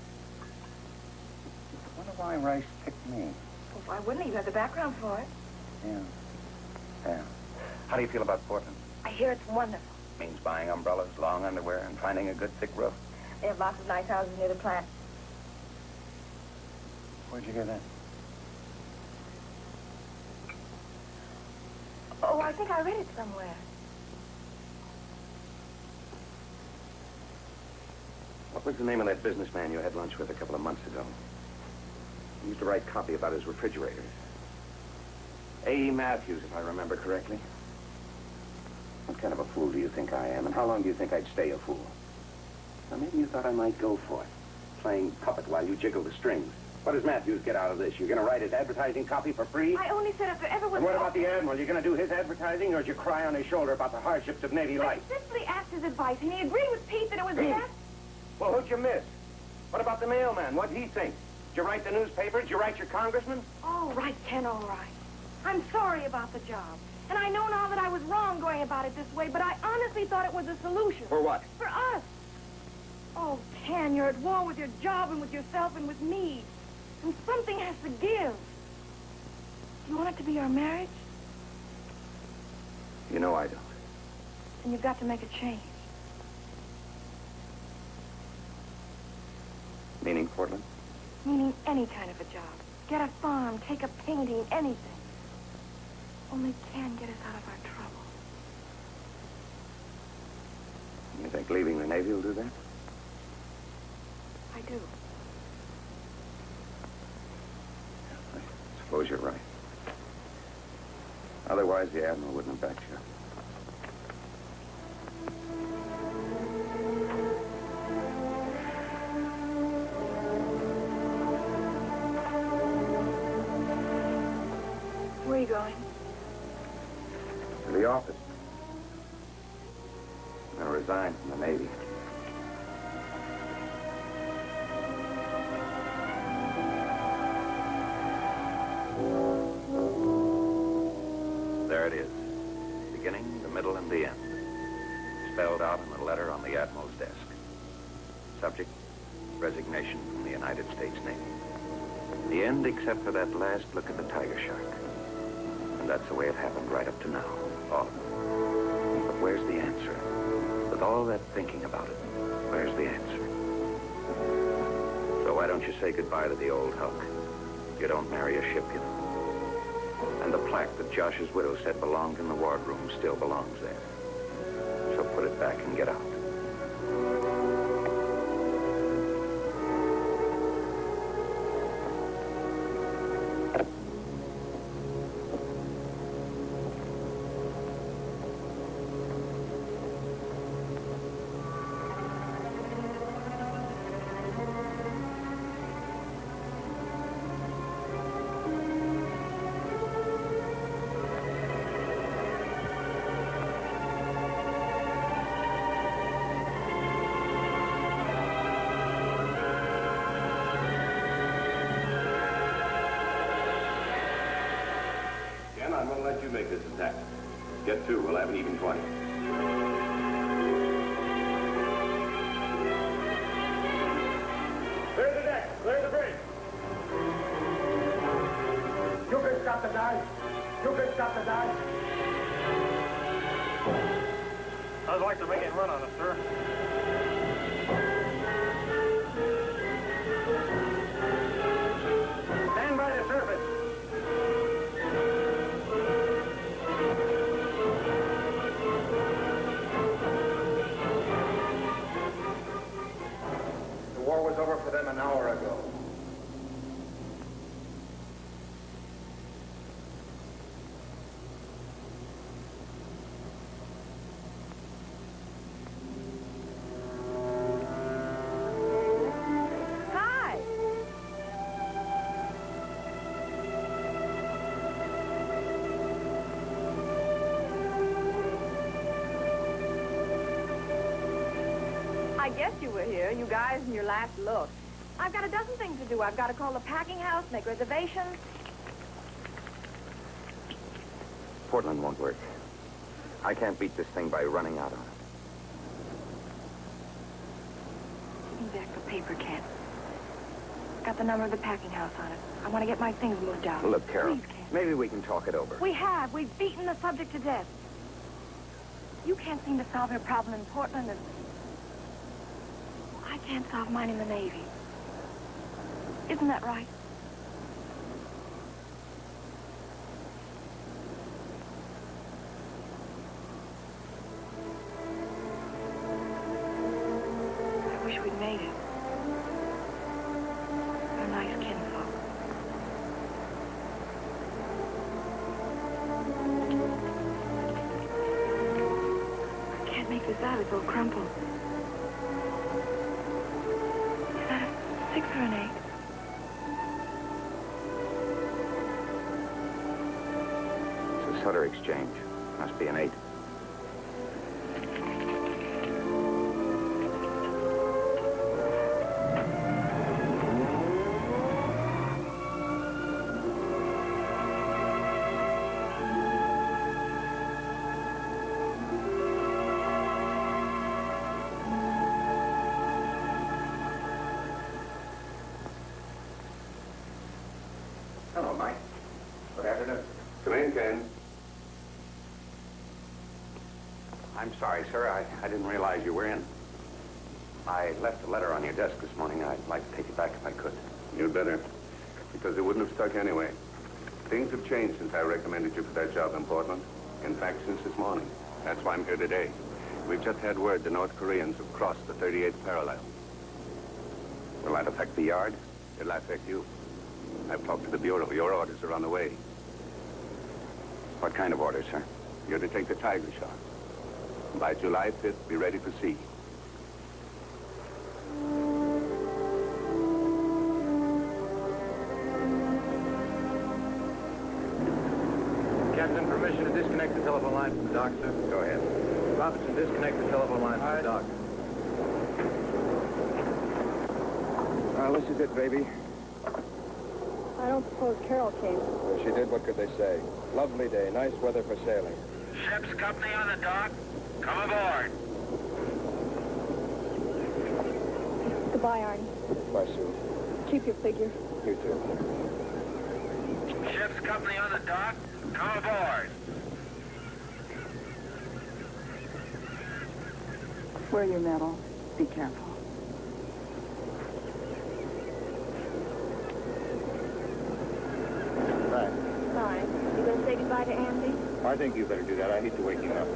I wonder why Rice picked me. Well, why wouldn't he? You have the background for it. Yeah. How do you feel about Portland? I hear it's wonderful. Means buying umbrellas, long underwear, and finding a good thick roof. They have lots of nice houses near the plant. Where'd you hear that? Oh, I think I read it somewhere. What was the name of that businessman you had lunch with a couple of months ago? He used to write copy about his refrigerators. A.E. Matthews, if I remember correctly. What kind of a fool do you think I am, and how long do you think I'd stay a fool? Now, maybe you thought I might go for it, playing puppet while you jiggle the strings. What does Matthews get out of this? You're going to write his advertising copy for free? I only said if there ever was... And what about the Admiral? You going to do his advertising, or did you cry on his shoulder about the hardships of Navy life? I simply asked his advice, and he agreed with Pete that it was best. Well, who'd you miss? What about the mailman? What'd he think? Did you write the newspaper? Did you write your congressman? All right, Ken, all right. I'm sorry about the job. And I know now that I was wrong going about it this way, but I honestly thought it was a solution. For what? For us. Oh, Ken, you're at war with your job and with yourself and with me. And something has to give. Do you want it to be our marriage? You know I don't. Then you've got to make a change. Meaning Portland? Meaning any kind of a job. Get a farm, take a painting, anything. Only Ken get us out of our trouble. You think leaving the Navy will do that? I do. I suppose you're right. Otherwise, the Admiral wouldn't have backed you up. Where are you going? To the office. I'm going to resign from the Navy. There it is. Beginning, the middle, and the end. Spelled out in the letter on the Admiral's desk. Subject, resignation from the United States Navy. The end except for that last look at the tiger shark. And that's the way it happened right up to now. All of it. But where's the answer? With all that thinking about it, where's the answer? So why don't you say goodbye to the old hulk? You don't marry a ship, you know. And the plaque that Josh's widow said belonged in the wardroom still belongs there. So put it back and get out. I'm going to let you make this attack. Get two. We'll have an even 20. Clear the deck. Clear the bridge. You can stop the dive. You can stop the dive. I'd like to make it run on us, sir. Stand by the surface. The war was over for them an hour ago. Hi. I guess you were here, you guys, in your last look. I've got a dozen things to do. I've got to call the packing house, make reservations. Portland won't work. I can't beat this thing by running out on it. Give me back the paper, Ken. Got the number of the packing house on it. I want to get my things moved out. Look, Carol, Please, Ken. maybe we can talk it over. We have. We've beaten the subject to death. You can't seem to solve your problem in Portland, and I can't solve mine in the Navy. Isn't that right? I wish we'd made it. We're nice kinfolk. I can't make this out. It's all crumpled. Is that a 6 or an 8? It's a Sutter exchange. Must be an 8. I'm sorry, sir. I didn't realize you were in. I left a letter on your desk this morning. I'd like to take it back if I could. You'd better, because it wouldn't have stuck anyway. Things have changed since I recommended you for that job in Portland. In fact, since this morning. That's why I'm here today. We've just had word the North Koreans have crossed the 38th parallel. Will that affect the yard? It'll affect you. I've talked to the Bureau. Your orders are on the way. What kind of orders, sir? You're to take the Tiger shot. By July 5th, be ready for sea. Captain, permission to disconnect the telephone line from the dock, sir. Go ahead. Robinson, disconnect the telephone line from the dock. Well, this is it, baby. I don't suppose Carol came. If she did, what could they say? Lovely day, nice weather for sailing. Ship's company on the dock. Come aboard. Goodbye, Arnie. Bye, Sue. Keep your figure. You too. Ship's company on the dock. Come aboard. Wear your medal. Be careful. Bye. Bye. You gonna say goodbye to Andy? I think you better do that. I hate to wake you up.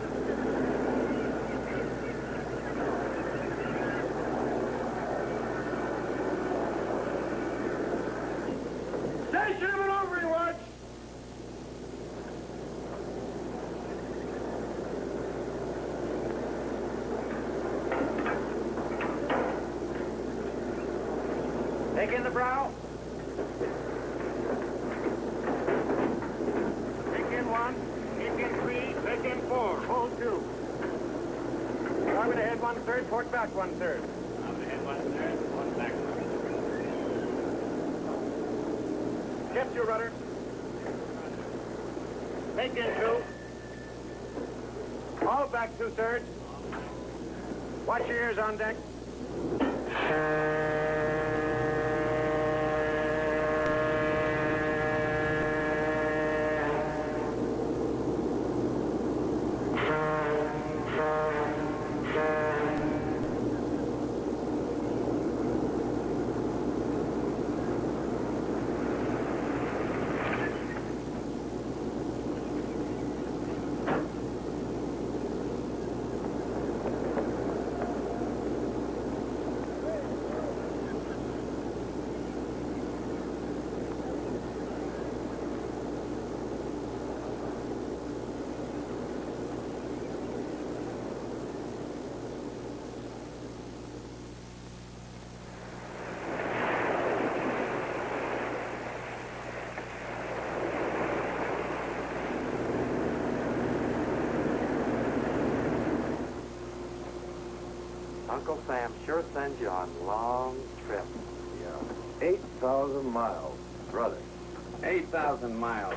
Station him over, you watch. Take in the brow. Take in 1, take in 3, take in 4, hold 2. Starboard ahead 1/3, port back 1/3. Starboard ahead 1/3, port back 1/3. Shift your rudder. Take in 2. All back 2/3. Watch your ears on deck. Uncle Sam sure sends you on long trips. Yeah. 8,000 miles. Brother. 8,000 miles.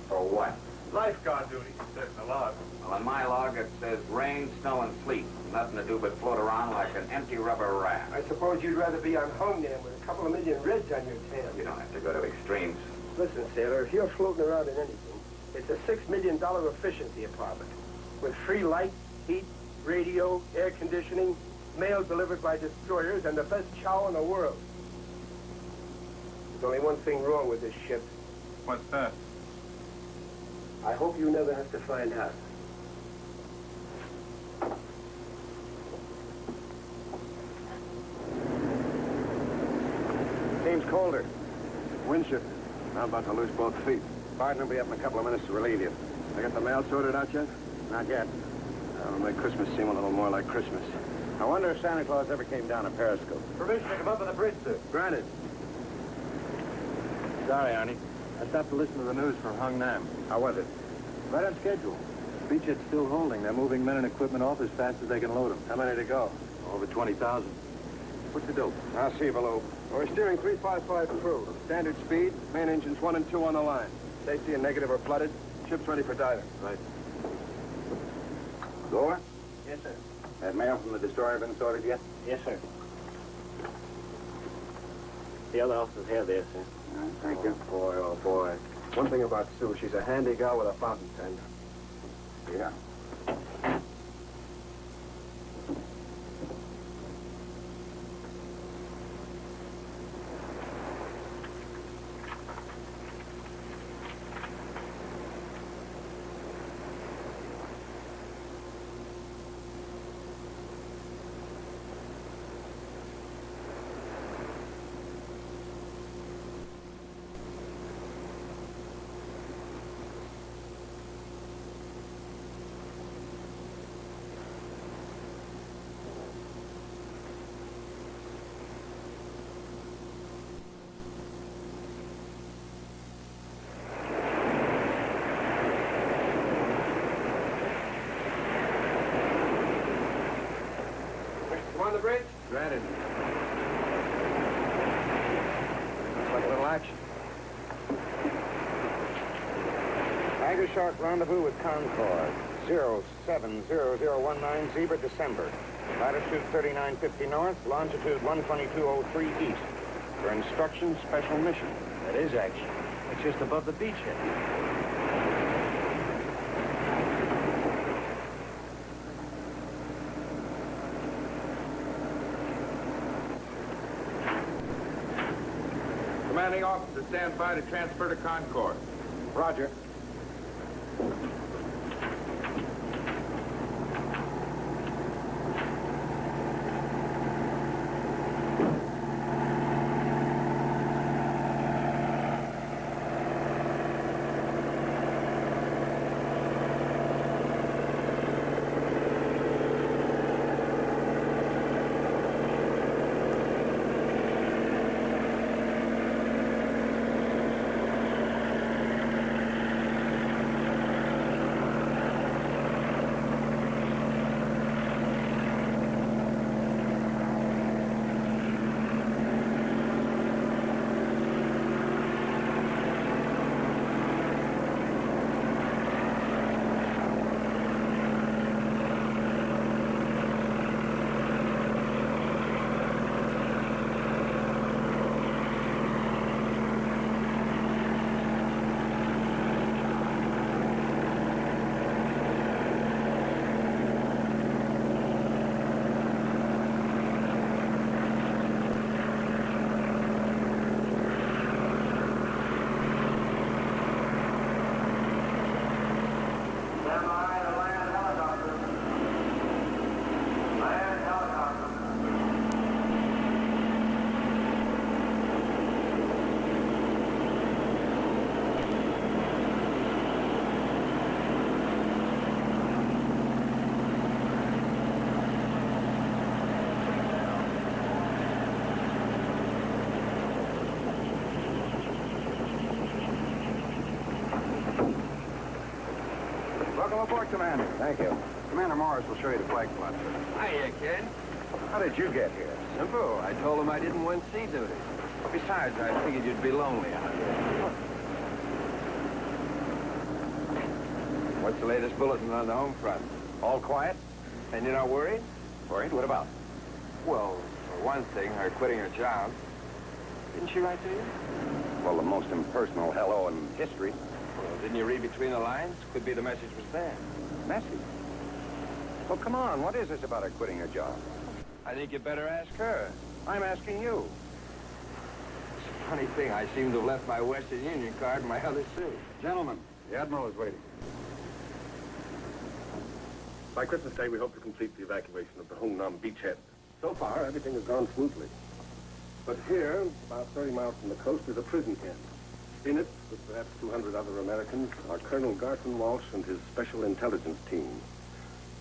For what? Lifeguard duty. Sitting a log. Well, in my log it says rain, snow, and sleet. Nothing to do but float around like an empty rubber raft. I suppose you'd rather be on home then with a couple of million reds on your tail. You don't have to go to extremes. Listen, sailor, if you're floating around in anything, it's a $6 million efficiency apartment with free light, heat, radio, air conditioning, mail delivered by destroyers, and the best chow in the world. There's only one thing wrong with this ship. What's that? I hope you never have to find out. Seems colder. Wind shifted. I'm about to lose both feet. Partner will be up in a couple of minutes to relieve you. I got the mail sorted out yet? Not yet. That'll make Christmas seem a little more like Christmas. I wonder if Santa Claus ever came down a periscope. Permission to come up on the bridge, sir. Granted. Sorry, Arnie. I stopped to listen to the news from Hungnam. How was it? Right on schedule. Beachhead's still holding. They're moving men and equipment off as fast as they can load them. How many to go? Over 20,000. What's the dope? I'll see below. We're steering 355 crew. Standard speed, main engines 1 and 2 on the line. Safety and negative are flooded. Ship's ready for diving. Right. Gore? Yes, sir. That mail from the destroyer been sorted yet? Yes, sir. The other officers have there, sir. Thank you. Boy, oh boy. One thing about Sue, she's a handy gal with a fountain pen. Yeah. the bridge? Granted. Looks like a little action. Tiger Shark rendezvous with Concord. 070019 Zebra, December. Latitude 3950 north, longitude 12203 east. For instructions, special mission. That is action. It's just above the beachhead. Commanding officer, stand by to transfer to Concord. Roger. Welcome aboard, Commander. Thank you. Commander Morris will show you the flag plot. Hiya, kid. How did you get here? Simple. I told him I didn't want sea duty. Besides, I figured you'd be lonely out here. What's the latest bulletin on the home front? All quiet? And you're not worried? Worried? What about? Well, for one thing, her quitting her job. Didn't she write to you? Well, the most impersonal hello in history. Well, didn't you read between the lines? Could be the message was there. Message? Well, come on. What is this about her quitting her job? I think you better ask her. I'm asking you. It's a funny thing. I seem to have left my Western Union card in my other suit. Gentlemen, the Admiral is waiting. By Christmas Day, we hope to complete the evacuation of the Hong Nam beachhead. So far, everything has gone smoothly. But here, about 30 miles from the coast, is a prison camp. In it, with perhaps 200 other Americans, are Colonel Garson Walsh and his special intelligence team.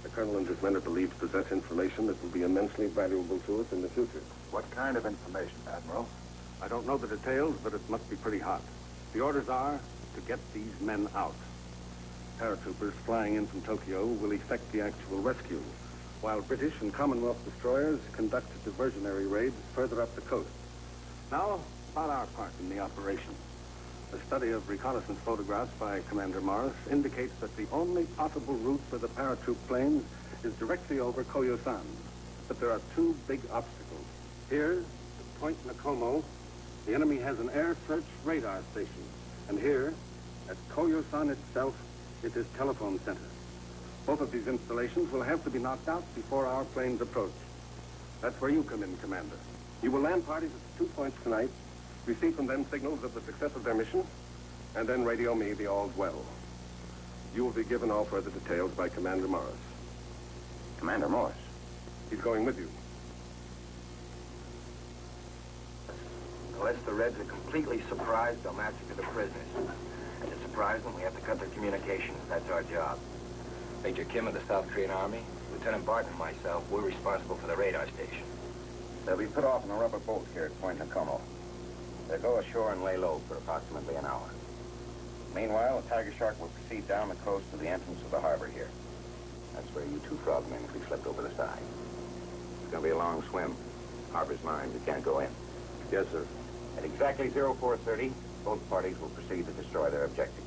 The colonel and his men are believed to possess information that will be immensely valuable to us in the future. What kind of information, Admiral? I don't know the details, but it must be pretty hot. The orders are to get these men out. Paratroopers flying in from Tokyo will effect the actual rescue, while British and Commonwealth destroyers conduct diversionary raids further up the coast. Now, about our part in the operation. A study of reconnaissance photographs by Commander Morris indicates that the only possible route for the paratroop planes is directly over Koyosan. But there are two big obstacles. Here, at Point Nakomo, the enemy has an air search radar station. And here, at Koyosan itself, is his telephone center. Both of these installations will have to be knocked out before our planes approach. That's where you come in, Commander. You will land parties at 2 points tonight, receive from them signals of the success of their mission, and then radio me the all's well. You will be given all further details by Commander Morris. Commander Morris? He's going with you. Unless the Reds are completely surprised, they'll massacre the prisoners. And to surprise them, we have to cut their communications. That's our job. Major Kim of the South Korean Army, Lieutenant Barton and myself, we're responsible for the radar station. They'll be put off in a rubber boat here at Point Nakomo. They'll go ashore and lay low for approximately an hour. Meanwhile, the Tiger Shark will proceed down the coast to the entrance of the harbor here. That's where you two frogmen can be slipped over the side. going to be a long swim. Harbor's mine. We can't go in. Yes, sir. At exactly 0430, both parties will proceed to destroy their objectives.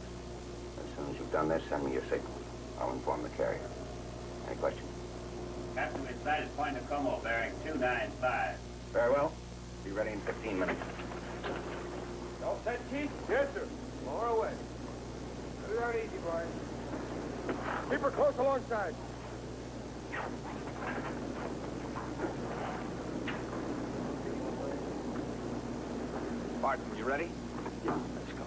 As soon as you've done this, send me your signal. I'll inform the carrier. Any questions? Captain, we sighted Point of Como bearing 295. Very well. Be ready in 15 minutes. All set, Chief? Yes, sir. More away. Put it out easy, boys. Keep her close alongside. Barton, you ready? Yeah, let's go.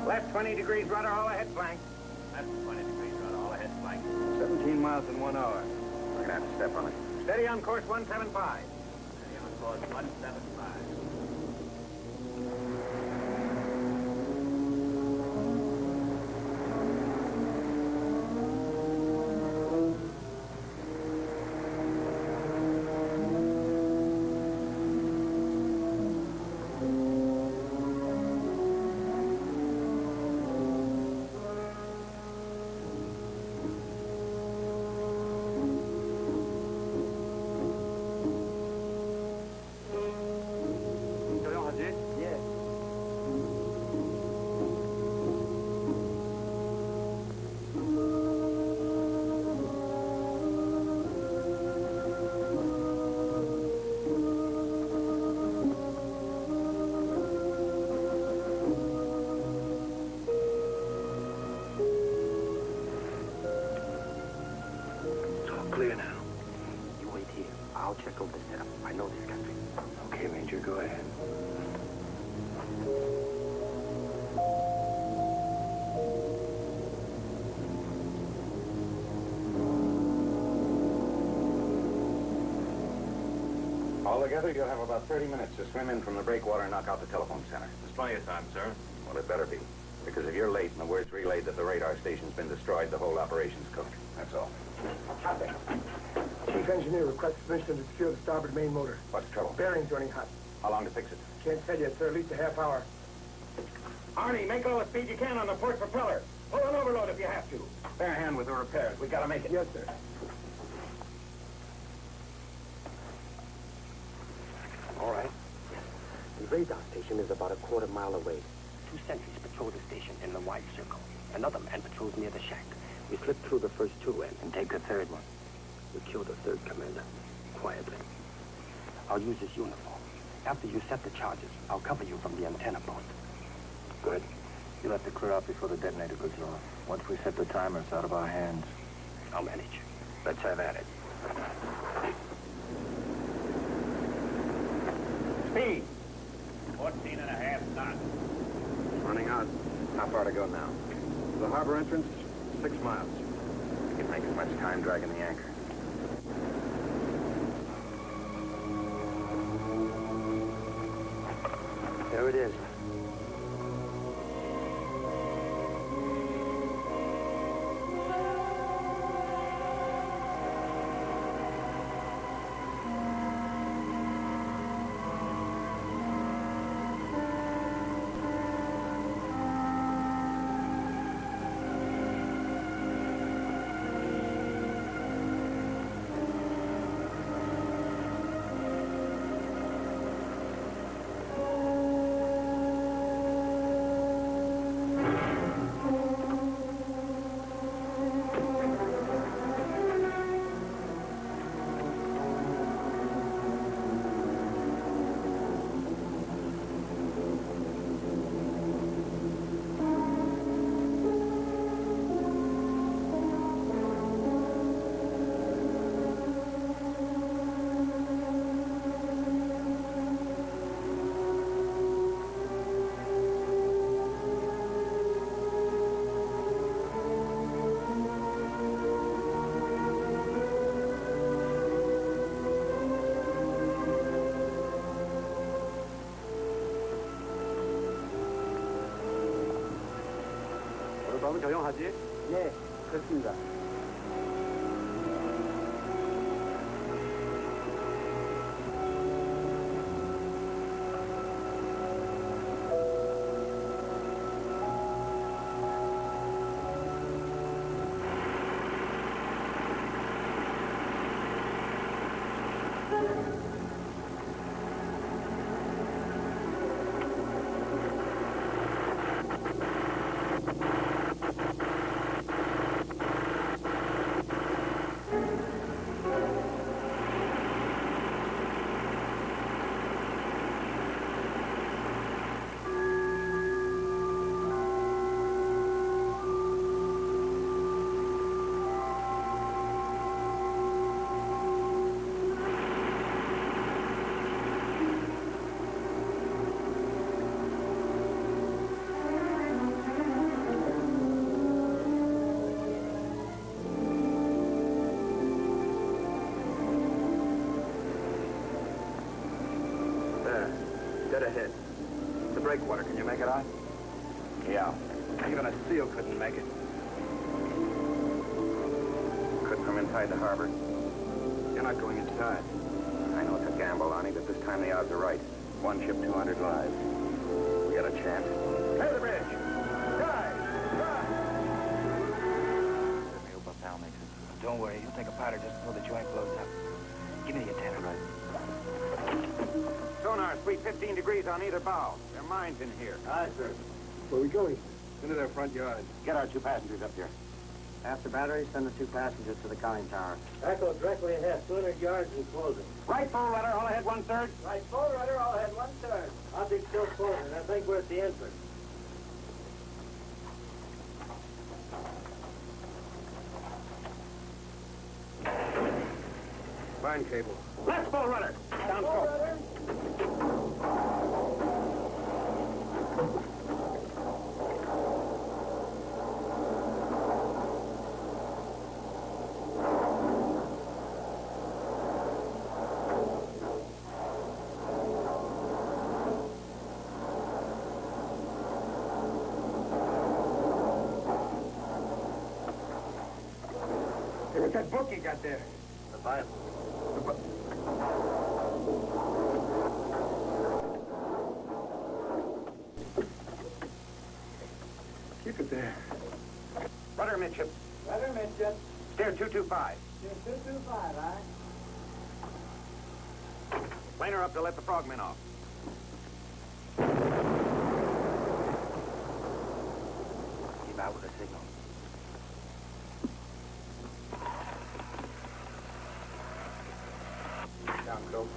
Left 20 degrees rudder, all ahead flank. Left 20 degrees rudder, all ahead flank. 17 miles in 1 hour. We're going to have to step on it. Steady on course 175. Steady on course 175. Clear now. You wait here. I'll check over the setup. I know this country. Okay, Ranger, go ahead. Altogether, you'll have about 30 minutes to swim in from the breakwater and knock out the telephone center. There's plenty of time, sir. Well, it better be. Because if you're late and the word's relayed that the radar station's been destroyed, the whole operation's cooked. That's all. Copy. Chief engineer requests permission to secure the starboard main motor. What's the trouble? Bearings running hot. How long to fix it? Can't tell yet, sir. At least a half hour. Arnie, make all the speed you can on the port propeller. Pull an overload if you have to. Bear a hand with the repairs. We gotta make it. Yes, sir. All right. The radar station is about a quarter mile away. 2 sentries patrol the station in a wide circle. Another man patrols near the shack. We slip through the first 2 and take the third one. We kill the third commander, quietly. I'll use his uniform. After you set the charges, I'll cover you from the antenna post. Good. You'll have to clear out before the detonator goes off. Once we set the timer, it's out of our hands. I'll manage. Let's have at it. Speed. 14 and a half knots. Running out. How far to go now? The harbor entrance, 6 miles. We can make as much time dragging the anchor. There it is. 경영하지? 네, 그렇습니다. Dead ahead. The breakwater, can you make it out? Yeah. Even a seal couldn't make it. Couldn't from inside the harbor. You're not going inside. I know it's a gamble, Arnie, but this time the odds are right. One ship, 200 lives. We got a chance. Clear the bridge. Drive! Let me hope our pal makes it. Don't worry, he'll take a powder just before the joint blows up. Give me the antenna. Right. Sonar, sweep 15 degrees on either bow. There are mines in here. Aye, sir. Where are we going? Into their front yard. Get our 2 passengers up here. After battery, send the 2 passengers to the conning tower. Echo directly ahead, 200 yards and closing. Right full rudder, all ahead 1/3. Right full rudder, all ahead 1/3. Object still closing. I think we're at the entrance. Line cable. Left full rudder. Down stroke. Hey, what's that book you got there? The Bible. Keep it there. Rudder midship. Rudder midship. Steer 225. Steer 225, aye. Planer up to let the frogmen off. Keep out with the signal. Down stroke.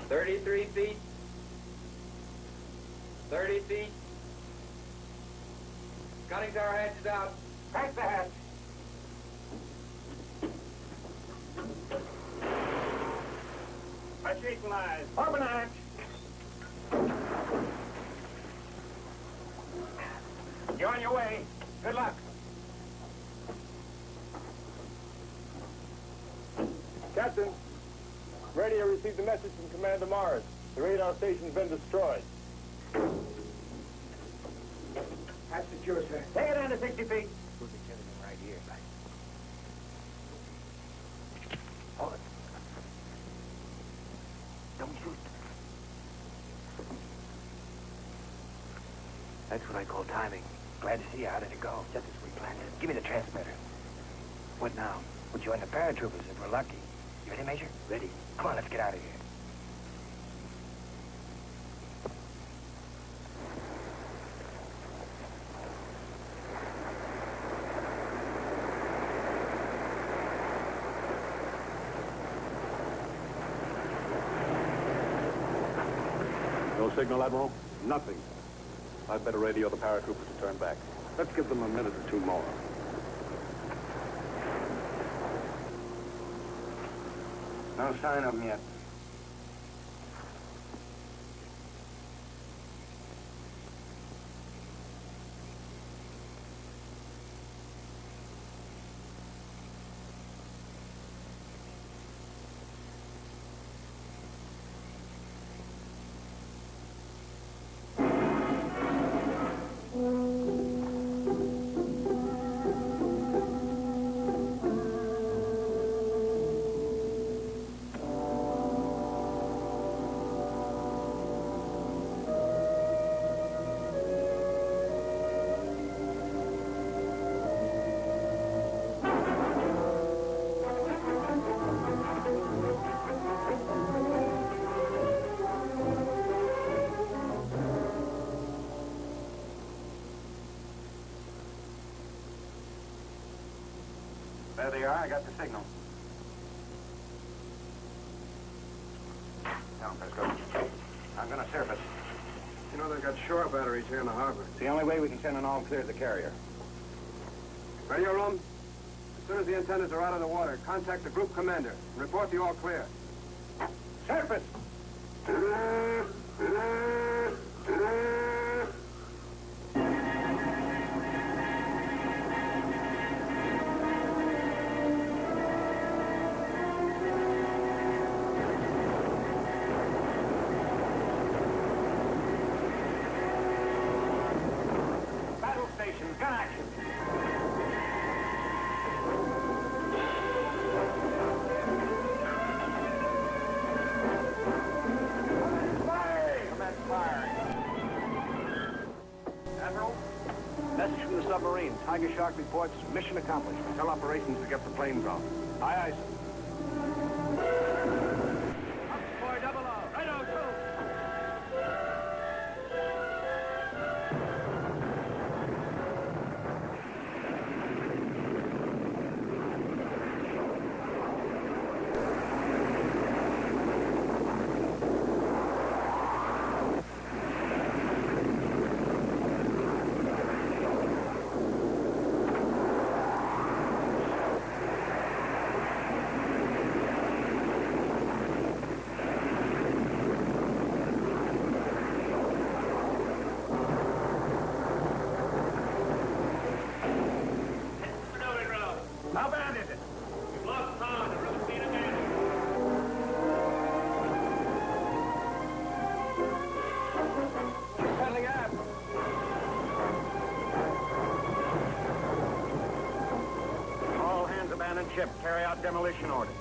33 feet. 30 feet. Conning tower hatch is out. Crack the hatch. Hatch equalize. Open the hatch. You're on your way. Good luck. Captain, radio received a message from Commander Morris. The radar station's been destroyed. That's secure, sir. Take it down to 60 feet. We'll get everything right here. Hold it. Don't shoot. That's what I call timing. Glad to see you. How did it go? Just as we planned it. Give me the transmitter. What now? We'll join the paratroopers if we're lucky. You ready, Major? Ready. Come on, let's get out of here. No signal, Admiral? Nothing. I'd better radio the paratroopers to turn back. Let's give them a minute or two more. No sign of them yet. There they are. I got the signal. Now, let's go. I'm going to surface. You know, they've got shore batteries here in the harbor. It's the only way we can send an all-clear to the carrier. Radio room? As soon as the antennas are out of the water, contact the group commander and report the all clear. Surface! Battle stations, gun action! Message from the submarine. Tiger Shark reports mission accomplished. Tell operations to get the planes off. Aye, aye, sir. Boy, double O. Right on, How bad is it? We've lost power. The road's being abandoned. Settling out. All hands abandon ship. Carry out demolition orders.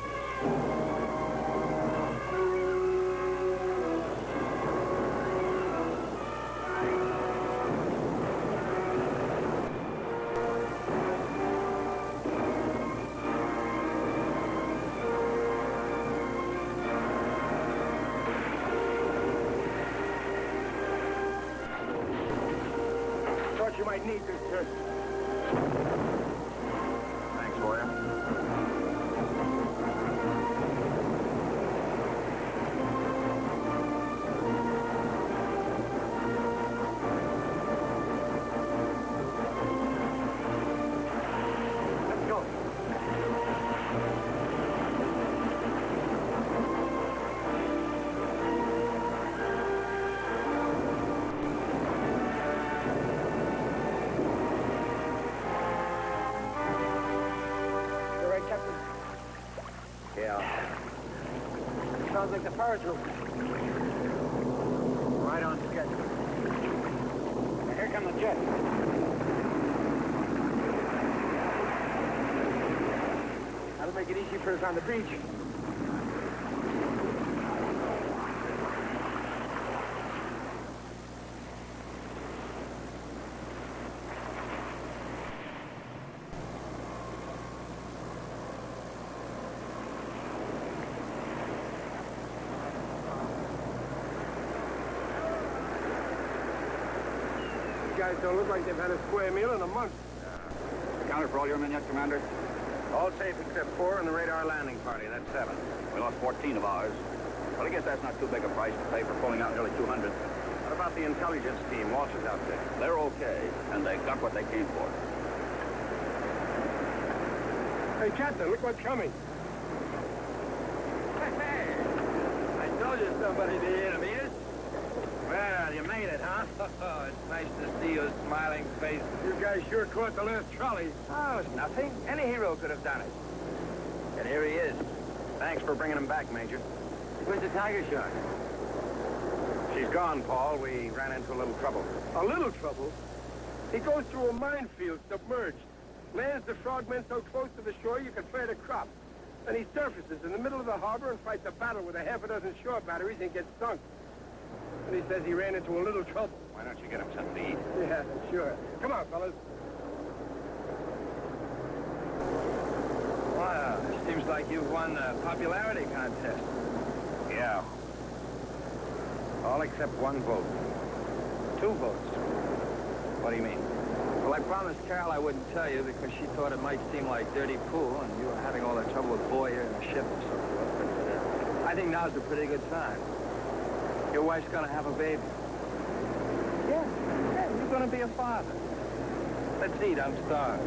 Thought you might need this, sir. Thanks, Warrior. Let's go. You right, Captain? Yeah. Sounds like the power's room. Right on schedule. Now, here come the jets. That'll make it easy for us on the beach. These guys don't look like they've had a square meal in a month. Accounted for all your men yet, Commander? All safe except 4 in the radar landing party. That's 7. We lost 14 of ours. Well, I guess that's not too big a price to pay for pulling out nearly 200. What about the intelligence team, Walsh's outfit? They're okay, and they got what they came for. Hey, Captain, look what's coming. Hey, I told you somebody'd be here to meet us. Well, you made it, huh? Oh, it's nice to see your smiling face. You guys sure caught the last trolley. Oh, it's nothing. Any hero could have done it. And here he is. Thanks for bringing him back, Major. Where's the Tiger Shark? She's gone, Paul. We ran into a little trouble. A little trouble? He goes through a minefield submerged. Lands the frogmen so close to the shore you can plant a crop. Then he surfaces in the middle of the harbor and fights a battle with a half a dozen shore batteries and gets sunk. And he says he ran into a little trouble. Why don't you get him something to eat? Yeah, sure. Come on, fellas. Wow, seems like you've won a popularity contest. Yeah. All except one vote. 2 votes. What do you mean? Well, I promised Carol I wouldn't tell you because she thought it might seem like dirty pool and you were having all that trouble with Boyer and the ship and so forth. But I think now's a pretty good time. Your wife's going to have a baby. Yeah, you're going to be a father. Let's eat, I'm starved.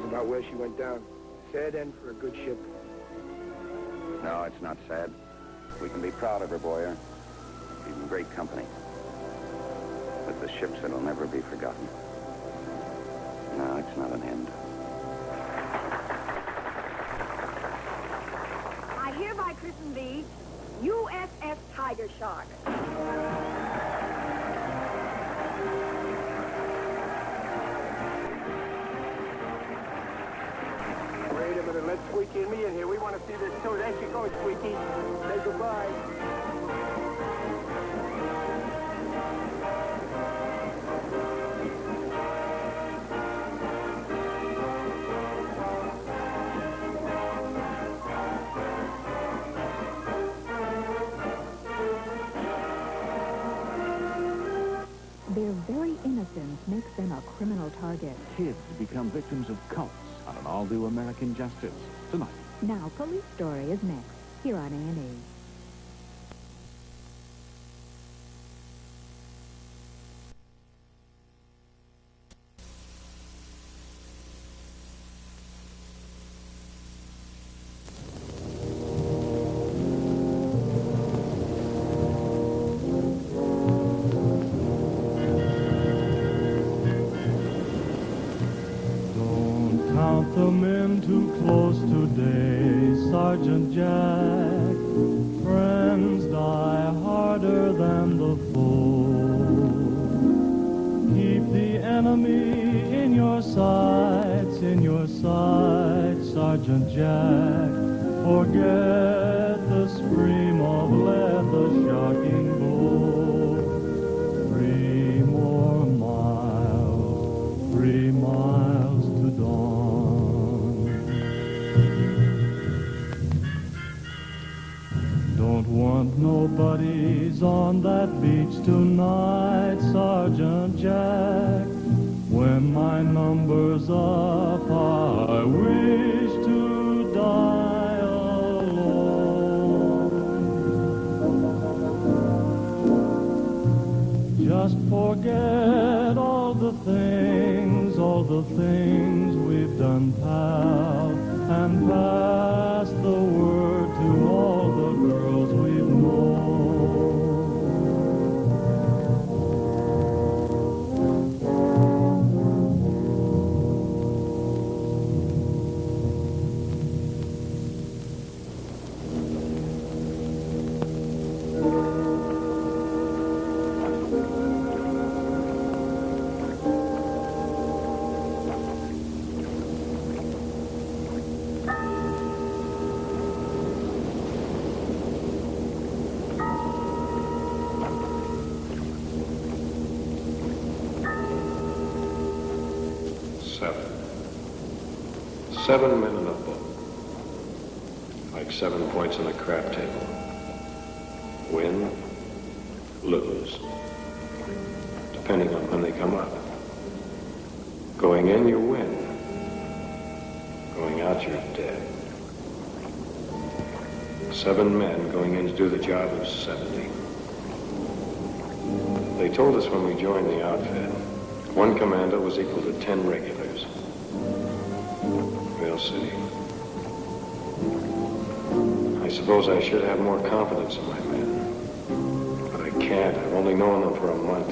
About where she went down. Sad end for a good ship. No, it's not sad. We can be proud of her, Boyer. She's in great company. But the ships that'll never be forgotten. No, it's not an end. I hereby christen thee USS Tiger Shark. Wait a minute, let Squeaky and me in here. We want to see this too. There she goes, Squeaky. Say goodbye. Their very innocence makes them a criminal target. Kids become victims of cults on an all-new American Justice tonight. Now, Police Story is next, here on A&E. Count the men too close today, Sergeant Jack. Friends die harder than the foe. Keep the enemy in your sights, Sergeant Jack. Forget the scream of lead, the shocking blow. 3 more miles, 3 miles to dawn. Don't want nobodies on that beach tonight, Sergeant Jack. When my number's up, I wish to die alone. Just forget all the things we've done, pal, and pass the word to all the girls we've known. Seven men in a boat. Like 7 points on a crap table. Win, lose. Depending on when they come up. Going in, you win. Going out, you're dead. 7 men going in to do the job of 70. They told us when we joined the outfit, 1 commando was equal to 10 regulars. We'll see. I suppose I should have more confidence in my men. But I can't. I've only known them for a month.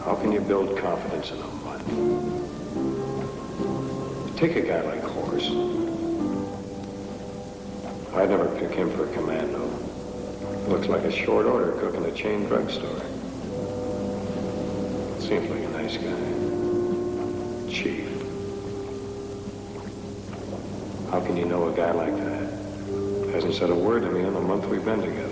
How can you build confidence in a month? Take a guy like Horse. I'd never pick him for a commando. Looks like a short order cook in a chain drugstore. Seems like a nice guy. Chief. How can you know a guy like that? Hasn't said a word to me in the month we've been together.